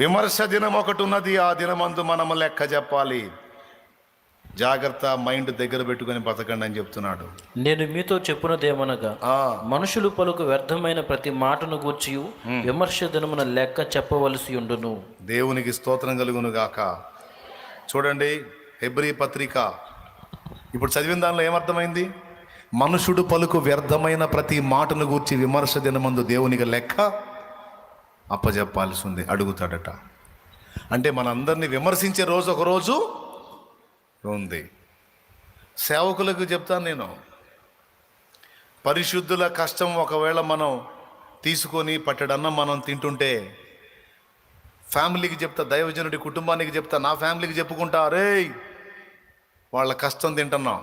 S1: విమర్శ దినం ఒకటి ఉన్నది, ఆ దినమందు మనము లెక్క చెప్పాలి. జాగ్రత్త, మైండ్ దగ్గర పెట్టుకొని బతకండి అని చెప్తున్నాడు.
S2: నేను మీతో చెప్పున్నదేమనగా, మనుషులు పలుకు వ్యర్థమైన ప్రతి మాటను గూర్చి విమర్శ దినమున లెక్క చెప్పవలసి ఉండును.
S1: దేవునికి స్తోత్రం కలుగును గాక. చూడండి, హెబ్రీ పత్రిక ఇప్పుడు చదివిన దానిలో ఏమర్థమైంది? మనుషుడు పలుకు వ్యర్థమైన ప్రతి మాటను గూర్చి విమర్శ దినమందు దేవునికి లెక్క అప్పజెప్పాల్సి ఉంది. అడుగుతాడట. అంటే మనందరినీ విమర్శించే రోజు ఒక రోజు ఉంది. సేవకులకు చెప్తాను నేను, పరిశుద్ధుల కష్టం ఒకవేళ మనం తీసుకొని పట్టడన్నం మనం తింటుంటే ఫ్యామిలీకి చెప్తా, దైవజనుడి కుటుంబానికి చెప్తా, నా ఫ్యామిలీకి చెప్పుకుంటా, రే వాళ్ళ కష్టం తింటున్నాం.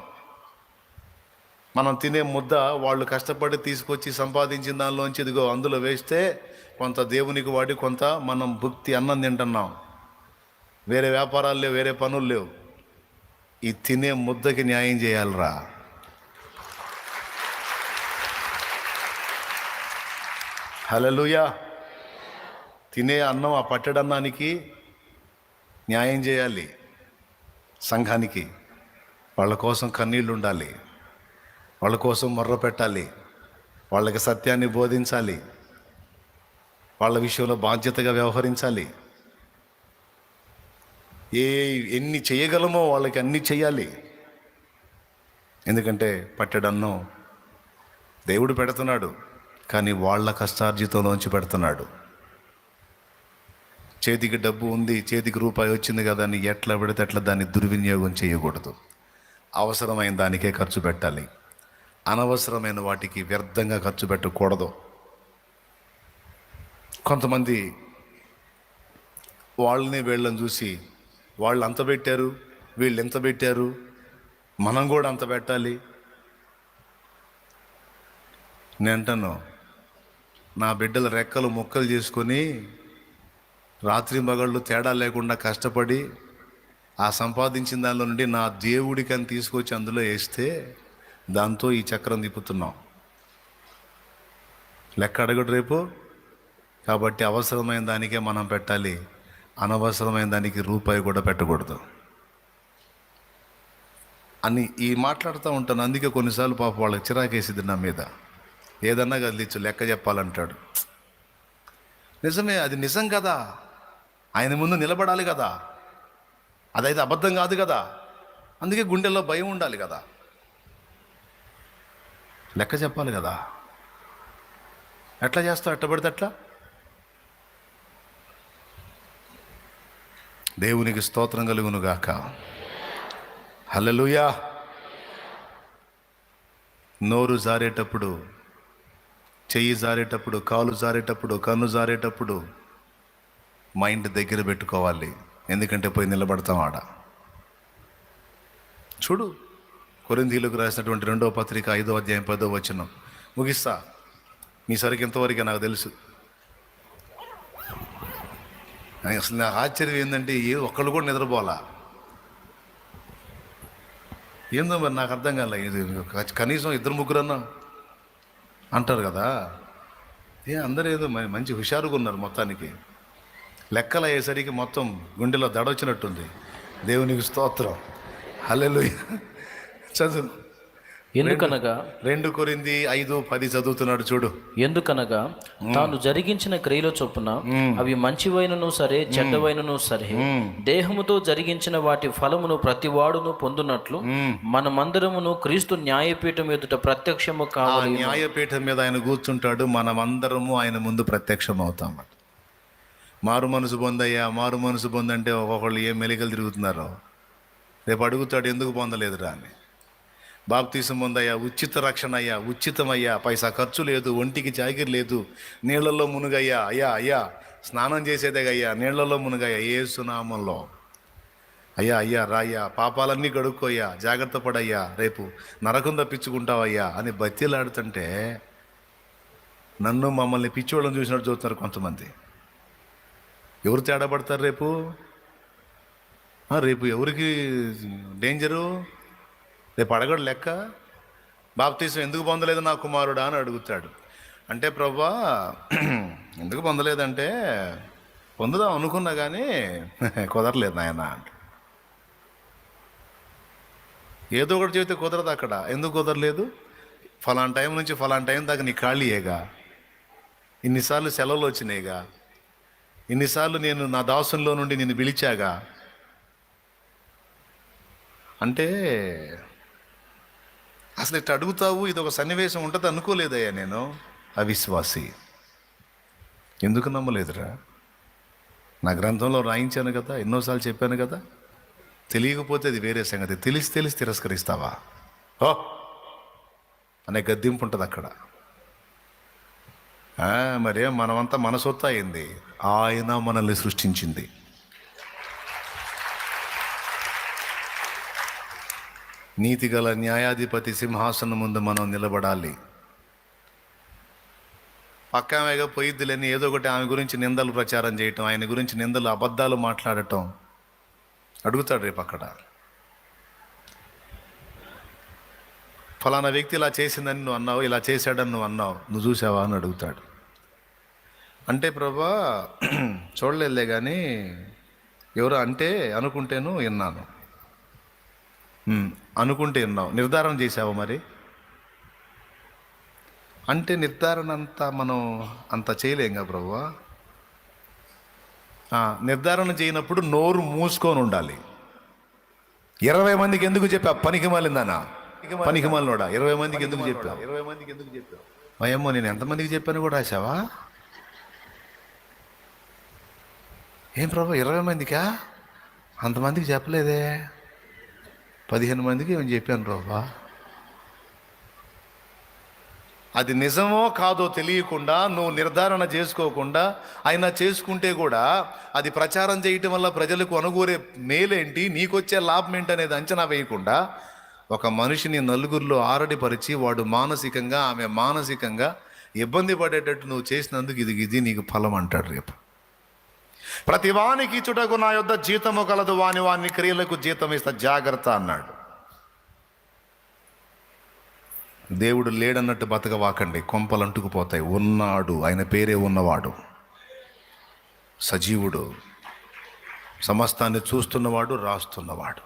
S1: మనం తినే ముద్ద వాళ్ళు కష్టపడి తీసుకొచ్చి సంపాదించిన దానిలోంచి ఇదిగో అందులో వేస్తే కొంత దేవునికి వాడి కొంత మనం భుక్తి అన్నం తింటున్నాం. వేరే వ్యాపారాలు లేవు, వేరే పనులు లేవు. ఈ తినే ముద్దకి న్యాయం చేయాలిరా. హల్లెలూయా. తినే అన్నం, ఆ పట్టెడన్నానికి న్యాయం చేయాలి. సంఘానికి వాళ్ళ కోసం కన్నీళ్ళు ఉండాలి, వాళ్ళ కోసం మొర్ర పెట్టాలి, వాళ్ళకి సత్యాన్ని బోధించాలి, వాళ్ళ విషయంలో బాధ్యతగా వ్యవహరించాలి. ఎన్ని చేయగలమో వాళ్ళకి అన్నీ చేయాలి. ఎందుకంటే పట్టెడన్నం దేవుడు పెడుతున్నాడు, కానీ వాళ్ళ కష్టార్జితంలోంచి పెడుతున్నాడు. చేతికి డబ్బు ఉంది, చేతికి రూపాయి వచ్చింది కదా అని ఎట్లా పెడితే అట్లా దాన్ని దుర్వినియోగం చేయకూడదు. అవసరమైన దానికే ఖర్చు పెట్టాలి, అనవసరమైన వాటికి వ్యర్థంగా ఖర్చు పెట్టకూడదు. కొంతమంది వాళ్ళని వీళ్ళని చూసి, వాళ్ళు అంత పెట్టారు, వీళ్ళు ఎంత పెట్టారు, మనం కూడా అంత పెట్టాలి. నేను అంటాను, నా బిడ్డల రెక్కలు ముక్కలు చేసుకొని రాత్రి మగళ్ళు తేడా లేకుండా కష్టపడి ఆ సంపాదించిన దానిలో నుండి నా దేవుడికి అని తీసుకొచ్చి అందులో వేస్తే దాంతో ఈ చక్రం తిప్పుతున్నాం. లెక్క అడగడు రేపు. కాబట్టి అవసరమైన దానికే మనం పెట్టాలి, అనవసరమైన దానికి రూపాయి కూడా పెట్టకూడదు అని మాట్లాడుతూ ఉంటాను. అందుకే కొన్నిసార్లు పాప వాళ్ళకి చిరాకేసిద్ది నా మీద. ఏదన్నా కదిలిచ్చు లెక్క చెప్పాలంటాడు. నిజమే, అది నిజం కదా. ఆయన ముందు నిలబడాలి కదా, అదైతే అబద్ధం కాదు కదా. అందుకే గుండెల్లో భయం ఉండాలి కదా, లెక్క చెప్పాలి కదా. ఎట్లా చేస్తావు? ఎట్ట పడితే అట్లా. దేవునికి స్తోత్రం కలుగును గాక. హల్లెలూయా. నోరు జారేటప్పుడు, చెయ్యి జారేటప్పుడు, కాలు జారేటప్పుడు, కన్ను జారేటప్పుడు మైండ్ దగ్గర పెట్టుకోవాలి. ఎందుకంటే పోయి నిలబడతాం ఆడ. చూడు, కొరింథీయులకు రాసినటువంటి 2వ పత్రిక 5వ అధ్యాయం 10వ వచనం. ముగిస్తా, మీ సరికి ఎంతవరకే నాకు తెలుసు. అసలు నాకు ఆశ్చర్యం ఏంటంటే ఒక్కళ్ళు కూడా నిద్రపోలా. ఏందో మరి నాకు అర్థం కాలే. ఇది కనీసం 2-3 అంటారు కదా. అందరూ ఏదో మంచి హుషారుగా ఉన్నారు. మొత్తానికి లెక్కలు అయ్యేసరికి మొత్తం గుండెలో దడొచ్చినట్టుంది. దేవునికి స్తోత్రం. హల్లెలూయా. చదువు.
S2: ఎందుకనగా
S1: 2 కొరింథీ 5:10 చదువుతున్నాడు చూడు.
S2: ఎందుకనగా తాను జరిగించిన క్రియల చొప్పున అవి మంచివైనను సరే చెడ్డవైనను సరే దేహముతో జరిగించిన వాటి ఫలమును ప్రతివాడును పొందునట్లు మనమందరమును క్రీస్తు న్యాయపీఠం ఎదుట ప్రత్యక్షము కావాలి.
S1: న్యాయపీఠం మీద ఆయన కూర్చుంటాడు, మనమందరము ఆయన ముందు ప్రత్యక్షం అవుతామట. మారు మనసు పొందయ్యా, మారు మనసు పొందంటే ఒక్కొక్కళ్ళు ఏం మెలికలు తిరుగుతున్నారో. రేపు అడుగుతాడు, ఎందుకు పొందలేదురా అని. బాప్తీసం పొందయ్యా, ఉచిత రక్షణ అయ్యా, ఉచితమయ్యా, పైసా ఖర్చు లేదు, ఒంటికి చాకిరి లేదు, నీళ్లలో మునుగయ్యా, అయ్యా స్నానం చేసేదేగయ్యా, నీళ్లలో మునుగయ్యా యేసు నామంలో, అయ్యా రాయ్యా, పాపాలన్నీ గడుక్కోయ్యా, జాగ్రత్త పడయ్యా, రేపు నరకం తప్పించుకుంటావయ్యా అని బతిలాడుతుంటే నన్ను మమ్మల్ని పిచ్చోళ్ళని చూసినట్టు చూస్తున్నారు కొంతమంది. ఎవరు తేడా పడతారు రేపు? రేపు ఎవరికి డేంజరు? రేపు అడగడు లెక్క. బాప్తీసం ఎందుకు పొందలేదు నా కుమారుడా అని అడుగుతాడు. అంటే ప్రభువా ఎందుకు పొందలేదంటే పొందుదాం అనుకున్నా కానీ కుదరలేదు నాయన అంట. ఏదో ఒకటి చెబితే కుదరదు అక్కడ. ఎందుకు కుదరలేదు? ఫలానా టైం నుంచి ఫలానా టైం దాకా నీ ఖాళీయేగా, ఇన్నిసార్లు సెలవులు వచ్చినాయిగా, ఇన్నిసార్లు నేను నా దాసుల్లో నుండి నిన్ను పిలిచాగా. అంటే అసలు ఇట్లా అడుగుతావు, ఇది ఒక సన్నివేశం ఉంటుంది అనుకోలేదయ్యా నేను. అవిశ్వాసి. ఎందుకు నమ్మలేదురా? నా గ్రంథంలో రాయించాను కదా, ఎన్నోసార్లు చెప్పాను కదా. తెలియకపోతే అది వేరే సంగతి, తెలిసి తిరస్కరిస్తావా అనే గద్దింపు ఉంటుంది అక్కడ. మరే మనమంతా మన సొత్తు అయింది, ఆయన మనల్ని సృష్టించింది. నీతిగల న్యాయాధిపతి సింహాసనం ముందు మనం నిలబడాలి. పక్క ఆమెగా పోయిద్దులేని ఏదో ఒకటి ఆమె గురించి నిందలు ప్రచారం చేయటం, ఆయన గురించి నిందలు అబద్ధాలు మాట్లాడటం. అడుగుతాడు రేపు అక్కడ, ఫలానా వ్యక్తి ఇలా చేసిందని నువ్వు అన్నావు, ఇలా చేశాడని నువ్వు అన్నావు, నువ్వు చూసావా అని అడుగుతాడు. అంటే ప్రభా చూడలేదులే కానీ ఎవరు అంటే అనుకుంటేను విన్నాను. అనుకుంటే విన్నావు, నిర్ధారణ చేసావా మరి? అంటే నిర్ధారణ అంతా మనం అంత చేయలేంగా ప్రభువా. నిర్ధారణ చేయనప్పుడు నోరు మూసుకొని ఉండాలి. 20 మందికి ఎందుకు చెప్పా? పనికి మాలిందానా? పనికి మాలినోడా? 20 మందికి ఎందుకు చెప్పావు? 20 మందికి ఎందుకు చెప్పావు? అయ్యమ్మో, నేను ఎంతమందికి చెప్పాను కూడా రాశావా? ఏం ప్రభు 20 మందికా? అంతమందికి చెప్పలేదే, 15 మందికి ఏమని చెప్పాను ప్రభా. అది నిజమో కాదో తెలియకుండా నువ్వు నిర్ధారణ చేసుకోకుండా, అయినా చేసుకుంటే కూడా అది ప్రచారం చేయటం వల్ల ప్రజలకు అనుగూరే మేలేంటి, నీకొచ్చే లాభం ఏంటి అనేది అంచనా వేయకుండా ఒక మనిషిని నలుగురిలో ఆరడిపరిచి వాడు మానసికంగా ఆమె మానసికంగా ఇబ్బంది పడేటట్టు నువ్వు చేసినందుకు ఇది నీకు ఫలం అంటాడు రేపు. ప్రతి వానికి ఇచ్చుటకు నా యొద్ద జీతము కలదు, వాని క్రియలకు జీతం ఇస్తా, జాగ్రత్త అన్నాడు. దేవుడు లేడన్నట్టు బతకవాకండి, కొంపలు అంటుకుపోతాయి. ఉన్నాడు, ఆయన పేరే ఉన్నవాడు, సజీవుడు, సమస్తాన్ని చూస్తున్నవాడు, రాస్తున్నవాడు.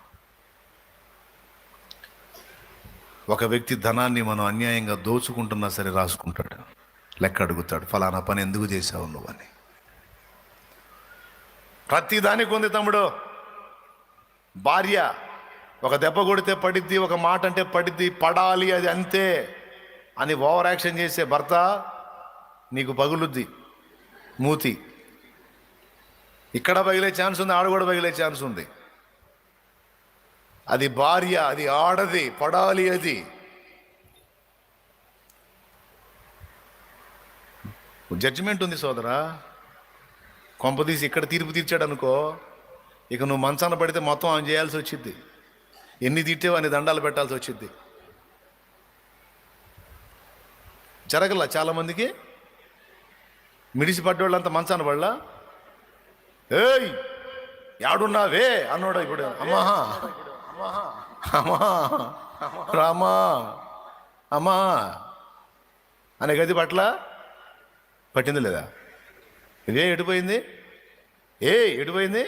S1: ఒక వ్యక్తి ధనాన్ని మనం అన్యాయంగా దోచుకుంటున్నా సరే రాసుకుంటాడు, లెక్క అడుగుతాడు, ఫలానా పని ఎందుకు చేశావు నువ్వు అని. ప్రతి దానికి ఉంది తమ్ముడు. భార్య ఒక దెబ్బ కొడితే పడిద్ది, ఒక మాట అంటే పడిద్ది, పడాలి అది అంతే అని ఓవర్ యాక్షన్ చేసే భర్త నీకు పగులుద్ది మూతి. ఇక్కడ పగిలే ఛాన్స్ ఉంది, ఆడ కూడా పగిలే ఛాన్స్ ఉంది. అది భార్య, అది ఆడది, పడాలి అది. జడ్జిమెంట్ ఉంది సోదరా. కొంపదీసి ఇక్కడ తీర్పు తీర్చాడు అనుకో, ఇక నువ్వు మంచాన పడితే మొత్తం ఆమె చేయాల్సి వచ్చింది. ఎన్ని తిట్టావు అని దండాలు పెట్టాల్సి వచ్చింది. జరగల చాలామందికి. మిడిసిపడ్డోళ్ళంతా మంచాన పడలా. ఏయ్ యాడున్నావే అన్నోడు ఇప్పుడు, అమ్మా అమ్మా రామా అమ్మా అనే గది పట్ల పట్టింది లేదా? ఇదే ఎడిపోయింది, ఎడిపోయింది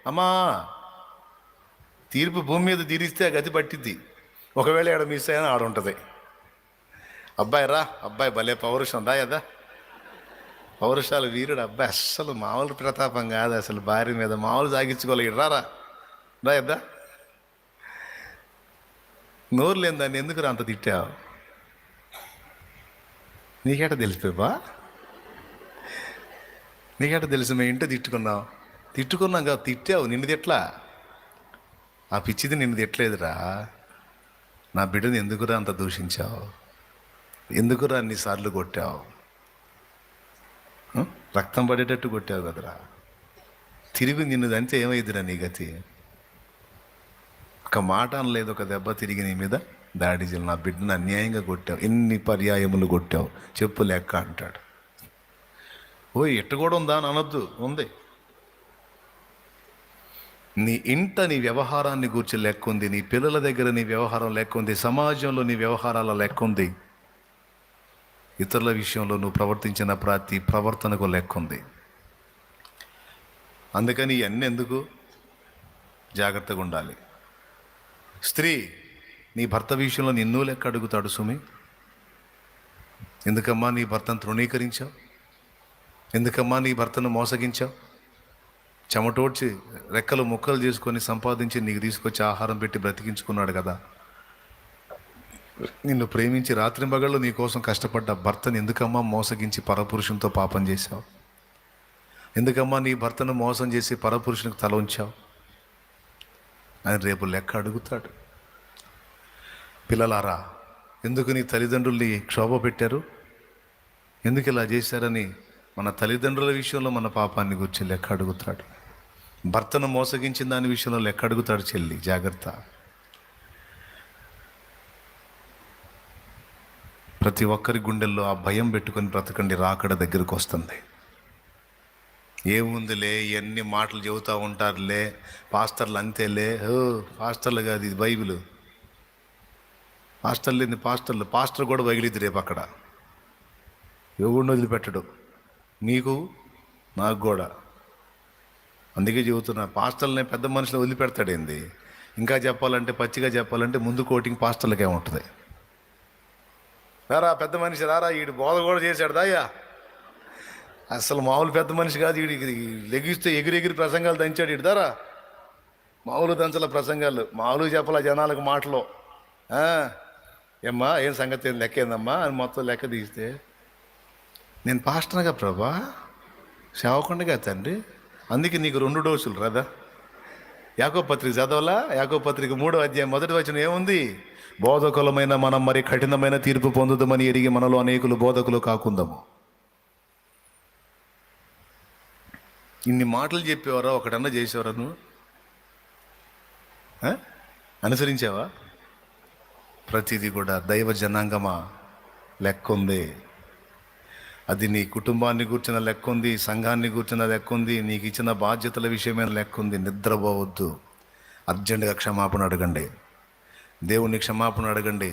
S1: అమ్మా. తీర్పు భూమి మీద తీరిస్తే ఆ గతి పట్టిద్ది. ఒకవేళ ఆడ మిస్ అయినా ఆడ ఉంటుంది. అబ్బాయి రా, అబ్బాయి భలే పౌరుషం రా, యదా పౌరుషాలు వీరుడు అబ్బాయి, అస్సలు మామూలు ప్రతాపం కాదు అసలు. భార్య మీద మామూలు సాగించుకోలేడు. రా యద్దా. నోరు లేని దాన్ని ఎందుకు అంత తిట్టావు? నీకేట తెలిసిపోయా? నీకేట తెలుసు? మేము ఇంట్లో తిట్టుకున్నాం కదా. తిట్టావు, నిన్ను తిట్లా. ఆ పిచ్చిది నిన్ను తిట్టలేదురా. నా బిడ్డను ఎందుకురా అంత దూషించావు? ఎందుకురా అన్నిసార్లు కొట్టావు? రక్తం పడేటట్టు కొట్టావు కదరా. తిరిగి నిన్నుదంటే ఏమైందిరా నీ గతి? ఒక మాట అనలేదు, ఒక దెబ్బ తిరిగి నీ మీద దాడి చేయాలి. నా బిడ్డను అన్యాయంగా కొట్టావు, ఎన్ని పర్యాయములు కొట్టావు చెప్పు లెక్క అంటాడు. ఎట్టు కూడా ఉందా అని అనొద్దు, ఉంది. నీ ఇంట నీ వ్యవహారాన్ని గూర్చి లెక్క ఉంది, నీ పిల్లల దగ్గర నీ వ్యవహారం లెక్క ఉంది, సమాజంలో నీ వ్యవహారాల లెక్క ఉంది, ఇతరుల విషయంలో నువ్వు ప్రవర్తించిన ప్రతి ప్రవర్తనకు లెక్క ఉంది. అందుకని ఇవన్నీ ఎందుకు? జాగ్రత్తగా ఉండాలి. స్త్రీ నీ భర్త విషయంలో నిన్ను లెక్క అడుగుతాడు సుమి. ఎందుకమ్మా నీ భర్తను తృణీకరించావు? ఎందుకమ్మా నీ భర్తను మోసగించావు? చెమటోడ్చి రెక్కలు ముక్కలు చేసుకొని సంపాదించి నీకు తీసుకొచ్చి ఆహారం పెట్టి బ్రతికించుకున్నాడు కదా. నిన్ను ప్రేమించి రాత్రింబగళ్ళు నీ కోసం కష్టపడ్డ భర్తను ఎందుకమ్మా మోసగించి పరపురుషునితో పాపం చేశావు? ఎందుకమ్మా నీ భర్తను మోసం చేసి పరపురుషునికి తల ఉంచావు అని రేపు లెక్క అడుగుతాడు. పిల్లలారా, ఎందుకు నీ తల్లిదండ్రుల్ని క్షోభ పెట్టారు, ఎందుకు ఇలా చేశారని మన తల్లిదండ్రుల విషయంలో మన పాపాన్ని గురించి లెక్క అడుగుతాడు. భర్తను మోసగించిన దాని విషయంలో లెక్క అడుగుతాడు. చెల్లి జాగ్రత్త. ప్రతి ఒక్కరి గుండెల్లో ఆ భయం పెట్టుకొని బ్రతకండి, రాకడ దగ్గరకు వస్తుంది. ఏముందిలే, ఎన్ని మాటలు చెబుతూ ఉంటారులే, పాస్టర్లు అంతేలే. పాస్టర్లు కాదు, ఇది బైబిల్. పాస్టర్లు ఏంది? పాస్టర్ కూడా పగిలిద్ది రేపు అక్కడ. ఎవరిని వదిలిపెట్టడు, నీకు నాకు కూడా. అందుకే చెబుతున్నా, పాస్టర్లనే పెద్ద మనుషులు వదిలిపెడతాడేంది? ఇంకా చెప్పాలంటే, పచ్చిగా చెప్పాలంటే ముందు కోటింగ్ పాస్టర్లకే ఉంటుంది. రారా పెద్ద మనిషి రారా, వీడు బోధ కూడా చేశాడు దాయ్యా. అసలు మామూలు పెద్ద మనిషి కాదు, వీడికి లెగిస్తే ఎగిరెగిరి ప్రసంగాలు దంచాడు. వీడు దారా మామూలు దంచల ప్రసంగాలు, మామూలు చెప్పాల జనాలకు మాటలో. ఏమ్మా ఏం సంగతి, ఏం లెక్క ఏందమ్మా అని మొత్తం లెక్క తీస్తే, నేను పాస్టర్గా ప్రభా, సేవకుండగా తండ్రి, అందుకే నీకు 2 డోసులు రాదా. యాకోబు పత్రిక చదవాలా? యాకోబు పత్రిక 3వ అధ్యాయం 1వ వచనం ఏముంది? బోధకులమైన మనం మరి కఠినమైన తీర్పు పొందుదామని ఎరిగి మనలో అనేకులు బోధకులు కాకుందాము. ఇన్ని మాటలు చెప్పేవారా? ఒకటన్నా చేసేవారా? నువ్వు అనుసరించావా? ప్రతిదీ కూడా దైవ జనాంగమా లెక్క ఉంది. అది నీ కుటుంబాన్ని కూర్చున్న లెక్క ఉంది, సంఘాన్ని కూర్చున్న లెక్క ఉంది, నీకు ఇచ్చిన బాధ్యతల విషయమైన లెక్క ఉంది. నిద్రపోవద్దు, అర్జెంటుగా క్షమాపణ అడగండి, దేవుని క్షమాపణ అడగండి,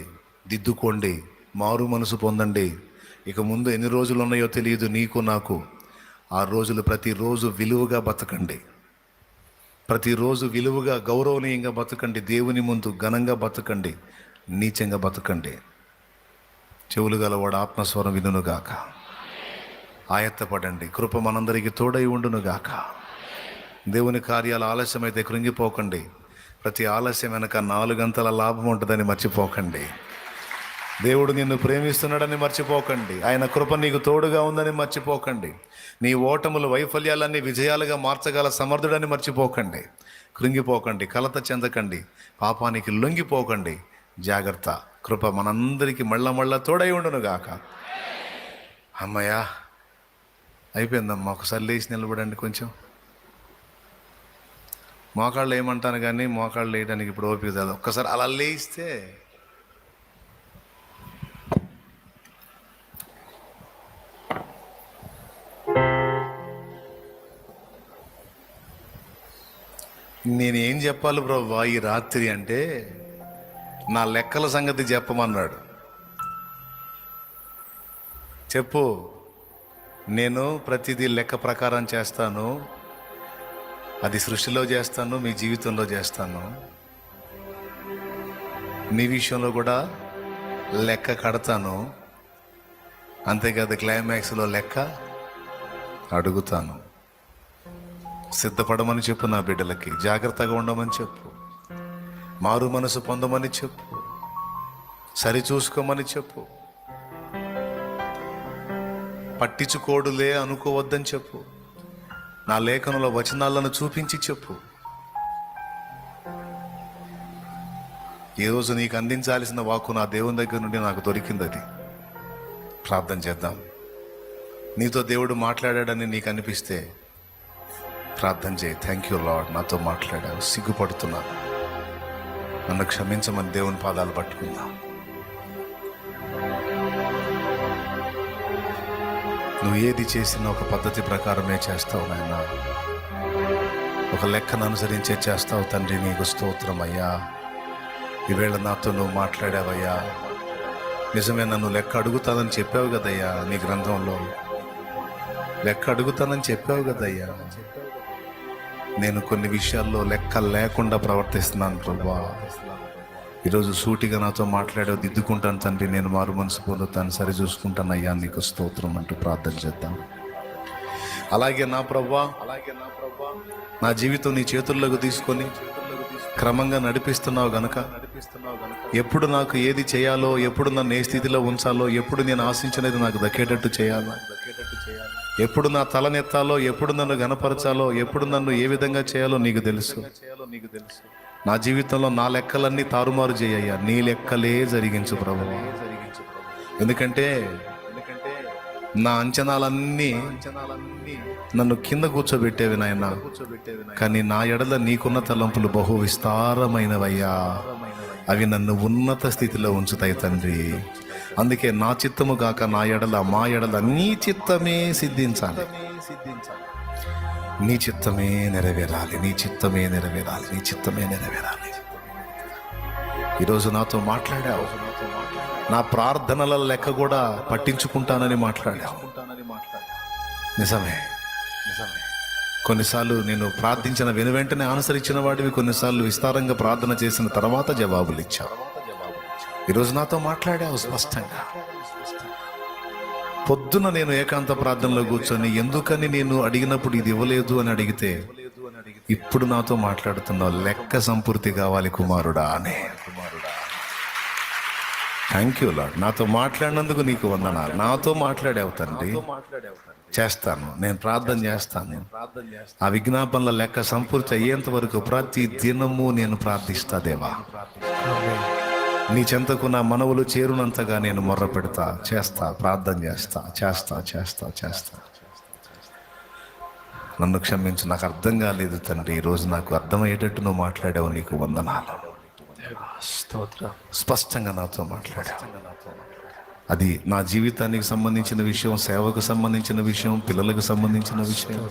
S1: దిద్దుకోండి, మారు మనసు పొందండి. ఇక ముందు ఎన్ని రోజులు ఉన్నాయో తెలియదు నీకు నాకు. ఆ రోజులు ప్రతిరోజు విలువగా బతకండి, ప్రతిరోజు విలువగా గౌరవనీయంగా బతకండి, దేవుని ముందు ఘనంగా బతకండి, నీచంగా బతకండి. చెవులు గలవాడు ఆత్మస్వరం వినుగాక. ఆయత్తపడండి, కృప మనందరికీ తోడై ఉండునుగాక. దేవుని కార్యాలు ఆలస్యమైతే కృంగిపోకండి. ప్రతి ఆలస్యం వెనక 4 గంటల లాభం ఉంటుందని మర్చిపోకండి. దేవుడు నిన్ను ప్రేమిస్తున్నాడని మర్చిపోకండి. ఆయన కృప నీకు తోడుగా ఉందని మర్చిపోకండి. నీ ఓటములు వైఫల్యాలన్నీ విజయాలుగా మార్చగల సమర్థుడని మర్చిపోకండి. కృంగిపోకండి, కలత చెందకండి, పాపానికి లొంగిపోకండి. జాగ్రత్త, కృప మనందరికీ మళ్ళా తోడై ఉండునుగాక. అమ్మయ్యా, అయిపోయిందమ్మా. ఒకసారి లేచి నిలబడండి. కొంచెం మోకాళ్ళు ఏమంటాను కానీ మోకాళ్ళు వేయడానికి ఇప్పుడు ఓపిక కాదు. ఒక్కసారి అలా లేయిస్తే నేనేం చెప్పాలి ప్రభువా ఈ రాత్రి అంటే, నా లెక్కల సంగతి చెప్పమన్నాడు. చెప్పు, నేను ప్రతిదీ లెక్క ప్రకారం చేస్తాను. అది సృష్టిలో చేస్తాను, మీ జీవితంలో చేస్తాను. నీ విషయంలో కూడా లెక్క కడతాను. అంతేకాదు, క్లైమాక్స్లో లెక్క అడుగుతాను. సిద్ధపడమని చెప్పు నా బిడ్డలకి, జాగ్రత్తగా ఉండమని చెప్పు, మారు మనసు పొందమని చెప్పు, సరి చూసుకోమని చెప్పు, పట్టించుకోడులే అనుకోవద్దని చెప్పు, నా లేఖనంలో వచనాలను చూపించి చెప్పు. ఈరోజు నీకు అందించాల్సిన వాక్కు నా దేవుని దగ్గర నుండి నాకు దొరికింది. అది ప్రార్థన చేద్దాం. నీతో దేవుడు మాట్లాడాడని నీకు అనిపిస్తే ప్రార్థన చేయి. థ్యాంక్ యూ లార్డ్, నాతో మాట్లాడావు, సిగ్గుపడుతున్నాను, నన్ను క్షమించమని దేవుని పాదాలు పట్టుకుందాం. నువ్వు ఏది చేసినా ఒక పద్ధతి ప్రకారమే చేస్తావు నాయన, ఒక లెక్కను అనుసరించే చేస్తావు తండ్రి. నీకు స్తోత్రం అయ్యా. ఈవేళ నాతో నువ్వు మాట్లాడావయ్యా. నిజమే, నన్ను లెక్క అడుగుతానని చెప్పావు కదయ్యా. నీ గ్రంథంలో లెక్క అడుగుతానని చెప్పావు కదయ్యా. నేను కొన్ని విషయాల్లో లెక్క లేకుండా ప్రవర్తిస్తున్నాను ప్రభువా. ఈరోజు సూటిగా నాతో మాట్లాడావు, దిద్దుకుంటాను తండ్రి, నేను మారు మనసు పొందుతాను, సరి చూసుకుంటాను అయ్యా. నీకు స్తోత్రం అంటూ ప్రార్థన చేద్దాం. అలాగే నా ప్రభువా, నా జీవితం నీ చేతుల్లోకి తీసుకొని క్రమంగా నడిపిస్తున్నావు గనుక, ఎప్పుడు నాకు ఏది చేయాలో, ఎప్పుడు నన్ను ఏ స్థితిలో ఉంచాలో, ఎప్పుడు నేను ఆశించినది నాకు దక్కేటట్టు చేయాలో, ఎప్పుడు నా తలనెత్తాలో, ఎప్పుడు నన్ను గణపరచాలో, ఎప్పుడు నన్ను ఏ విధంగా చేయాలో నీకు తెలుసు. నా జీవితంలో నా లెక్కలన్నీ తారుమారు చేయయ్యా. నీ లెక్కలే జరిగించు ప్రభువా. ఎందుకంటే నా అంచనాలన్నీ నన్ను కింద కూర్చోబెట్టేవి నాయన, కానీ నా ఎడల నీకున్న తలంపులు బహు విస్తారమైనవయ్యా. అవి నన్ను ఉన్నత స్థితిలో ఉంచుతాయి తండ్రి. అందుకే నా చిత్తము కాక నా ఎడల, మా ఎడల నీ చిత్తమే సిద్ధించాలి, నీ చిత్తమే నెరవేరాలి, నీ చిత్తమే నెరవేరాలి, నీ చిత్తమే నెరవేరాలి. ఈరోజు నాతో మాట్లాడావు. నా ప్రార్థనల లెక్క కూడా పట్టించుకుంటానని మాట్లాడావు. నిజమే, కొన్నిసార్లు నేను ప్రార్థించిన వెంటనే అనుసరించిన వాడివి, కొన్నిసార్లు విస్తారంగా ప్రార్థన చేసిన తర్వాత జవాబులు ఇచ్చావు. ఈరోజు నాతో మాట్లాడావు స్పష్టంగా. పొద్దున నేను ఏకాంత ప్రార్థనలో కూర్చొని ఎందుకని నేను అడిగినప్పుడు ఇది ఇవ్వలేదు అని అడిగితే, ఇప్పుడు నాతో మాట్లాడుతున్నావు, లెక్క సంపూర్తి కావాలి కుమారుడా అని. Thank you lord. నాతో మాట్లాడినందుకు నీకు వందనాలు. నాతో మాట్లాడావు తండ్రి. చేస్తాను, నేను ప్రార్థన చేస్తాను. ఆ విజ్ఞాపనల లెక్క సంపూర్తి అయ్యేంత వరకు ప్రతి దినము నేను ప్రార్థిస్తా దేవా. నీ చెంతకు నా మనవులు చేరునంతగా నేను మొర్ర పెడతా, చేస్తా, ప్రార్థన చేస్తా, చేస్తా చేస్తా చేస్తా. నన్ను క్షమించు, నాకు అర్థం కాలేదు తండ్రి. ఈరోజు నాకు అర్థమయ్యేటట్టు నువ్వు మాట్లాడావు, నీకు వందనాలు.
S3: స్తోత్రం.
S1: స్పష్టంగా నాతో మాట్లాడు. అది నా జీవితానికి సంబంధించిన విషయం, సేవకు సంబంధించిన విషయం, పిల్లలకు సంబంధించిన విషయం.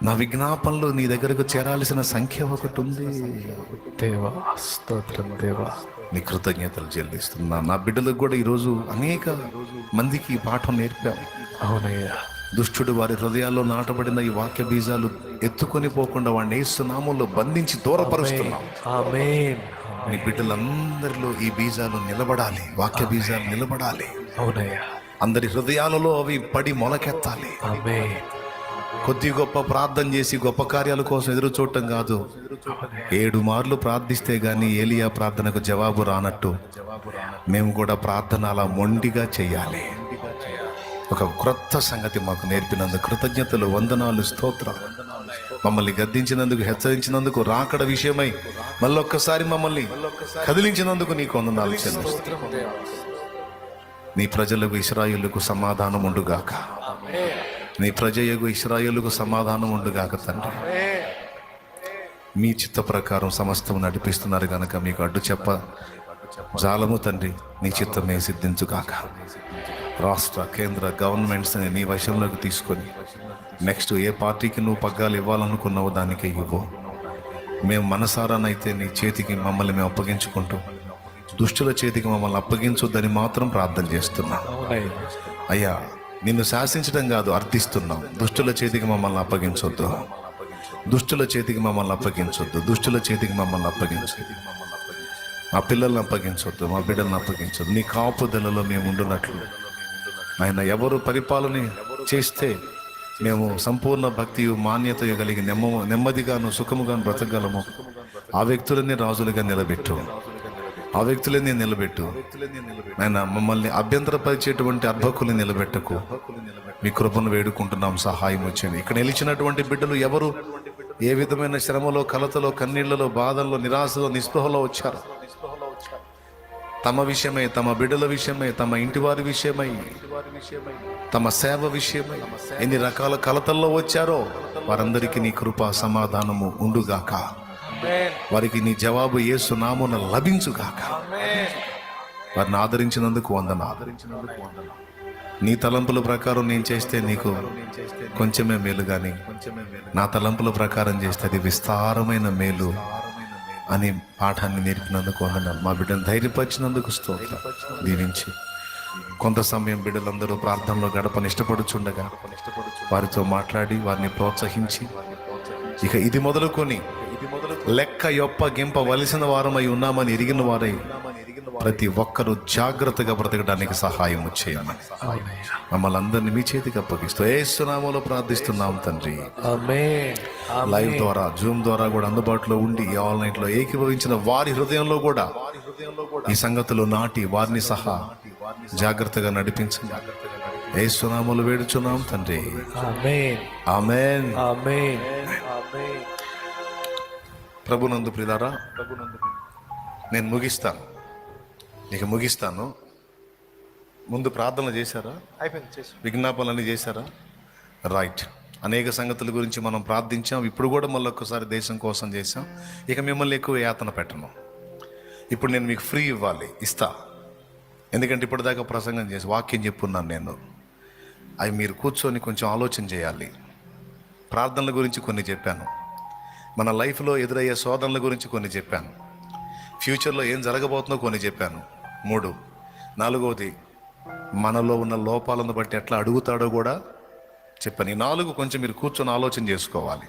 S1: నా విజ్ఞాపనలు నీ దగ్గరకు చేరాల్సిన సంఖ్య ఒకటి ఉంది.
S3: దేవా స్తోత్రం దేవా.
S1: నీ కృతజ్ఞతలు చెల్లిస్తున్నా. నా బిడ్డలకు కూడా ఈరోజు అనేక మందికి ఈ పాఠం నేర్పాం.
S3: అవునయ్యా.
S1: దుష్టుడు వారి హృదయాల్లో నాటబడిన ఈ వాక్య బీజాలు ఎత్తుకొని పోకుండా వాడిని యేసు నామములో బంధించి దూరపరుస్తున్నాం.
S3: ఆమేన్.
S1: నీ బిడ్డలందరిలో ఈ బీజాలు నిలబడాలి, వాక్య బీజాలు నిలబడాలి.
S3: అవునయ్యా.
S1: అందరి హృదయాలలో అవి పడి మొలకెత్తాలి.
S3: ఆమేన్.
S1: కొద్ది గొప్ప ప్రార్థన చేసి గొప్ప కార్యాల కోసం ఎదురు చూడటం కాదు. 7 మార్లు ప్రార్థిస్తే గాని ఏలియా ప్రార్థనకు జవాబు రానట్టు మేము కూడా ప్రార్థన అలా మొండిగా చేయాలి. ఒక క్రొత్త సంగతి మాకు నేర్పినందుకు కృతజ్ఞతలు, వందనాలు, స్తోత్రాలు. మమ్మల్ని గద్దించినందుకు, హెచ్చరించినందుకు, రాకడ విషయమై మళ్ళొక్కసారి మమ్మల్ని కదిలించినందుకు నీకు వందనాలు చెల్లిస్తున్నాం. నీ ప్రజలకు ఇశ్రాయేలుకు సమాధానం ఉండుగాక. నీ ప్రజయగు ఇశ్రాయేలుకు సమాధానం ఉండుగాక తండ్రి. మీ చిత్త ప్రకారం సమస్తం నడిపిస్తున్నారు కనుక మీకు అడ్డు చెప్ప జాలము తండ్రి. నీ చిత్తమే సిద్ధించుగాక. రాష్ట్ర కేంద్ర గవర్నమెంట్స్ని నీ వశంలోకి తీసుకొని నెక్స్ట్ ఏ పార్టీకి నువ్వు పగ్గాలు ఇవ్వాలనుకున్నావో దానికే ఇవ్వు. మేము మనసారానైతే నీ చేతికి మమ్మల్ని మేము అప్పగించుకుంటూ దుష్టుల చేతికి మమ్మల్ని అప్పగించొద్దని మాత్రం ప్రార్థన చేస్తున్నాం. అయ్యా, నిన్ను శాసించడం కాదు, అర్థిస్తున్నాం. దుష్టుల చేతికి మమ్మల్ని అప్పగించొద్దు, దుష్టుల చేతికి మమ్మల్ని అప్పగించొద్దు, దుష్టుల చేతికి మమ్మల్ని అప్పగించొద్దు. మా పిల్లల్ని అప్పగించొద్దు, మా బిడ్డలను అప్పగించొద్దు. నీ కాపుదలలో మేము ఉండున్నట్లు ఆయన ఎవరు పరిపాలన చేస్తే మేము సంపూర్ణ భక్తియు మాన్యతయు కలిగి నెమ్మదిగాను సుఖముగాను బ్రతకగలము. ఆ వ్యక్తులనే రాజులుగా నిలబెట్టు, ఆ వ్యక్తులనే నిలబెట్టు. ఆయన మమ్మల్ని అభ్యంతరపరిచేటువంటి అర్భకుల్ని నిలబెట్టకు. మీ కృపను వేడుకుంటున్నాం, సహాయం వచ్చింది. ఇక్కడ నిలిచినటువంటి బిడ్డలు ఎవరు ఏ విధమైన శ్రమలో, కలతలో, కన్నీళ్లలో, బాధల్లో, నిరాశలో, నిస్పృహలో వచ్చారు, తమ విషయమై, తమ బిడ్డల విషయమై, తమ ఇంటి వారి విషయమై, తమ సేవ విషయమై ఎన్ని రకాల కలతల్లో వచ్చారో వారందరికీ నీ కృప సమాధానము ఉండుగాక. వారికి నీ జవాబు యేసు నామమున లభించుగాక. వారిని ఆదరించినందుకు వందనాలు. నీ తలంపుల ప్రకారం నేను చేస్తే నీకు కొంచెమే మేలు, కానీ నా తలంపుల ప్రకారం చేస్తే అది విస్తారమైన మేలు అని పాఠాన్ని నేర్పినందుకు వందనాలు. మా బిడ్డను ధైర్యపరిచినందుకు స్తోత్రం. దీవించి కొంత సమయం బిడ్డలందరూ ప్రార్థనలో గడపని ఇష్టపడుచుండగా వారితో మాట్లాడి వారిని ప్రోత్సహించి ఇక ఇది మొదలుకొని లెక్క గింపవలసిన వారమై ఉన్నామని ఎరిగిన వారై ప్రతి ఒక్కరూ జాగ్రత్తగా బ్రతకడానికి సహాయం చేయమని మమ్మల్ని అందరినీ మీ చేతికి అప్పగిస్తూ యేసు నామములో ప్రార్థిస్తున్నాం తండ్రి. లైవ్ ద్వారా, జూమ్ ద్వారా కూడా అందుబాటులో ఉండి ఈ ఆన్లైన్ లో ఏకీభవించిన వారి హృదయంలో కూడా ఈ సంగతులు నాటి వారిని సహా జాగ్రత్తగా నడిపించండి. యేసు నామములో వేడుచున్నాం తండ్రి. ఆమేన్. ప్రభునందు ప్రియులారా, నేను ముగిస్తాను. ముందు ప్రార్థనలు చేశారా? విజ్ఞాపనలన్నీ చేశారా? రైట్. అనేక సంగతుల గురించి మనం ప్రార్థించాం. ఇప్పుడు కూడా మళ్ళీ ఒక్కసారి దేశం కోసం చేశాం. ఇక మిమ్మల్ని ఎక్కువ యాతన పెట్టను. ఇప్పుడు నేను మీకు ఫ్రీ ఇస్తా. ఎందుకంటే ఇప్పటిదాకా ప్రసంగం చేసి వాక్యం చెప్పున్నాను నేను. అవి మీరు కూర్చొని కొంచెం ఆలోచన చేయాలి. ప్రార్థనల గురించి కొన్ని చెప్పాను, మన లైఫ్లో ఎదురయ్యే శోధనల గురించి కొన్ని చెప్పాను, ఫ్యూచర్లో ఏం జరగబోతుందో కొన్ని చెప్పాను. 3, 4వది మనలో ఉన్న లోపాలను బట్టి ఎట్లా అడుగుతాడో కూడా చెప్పాను. ఈ 4 కొంచెం మీరు కూర్చొని ఆలోచన చేసుకోవాలి.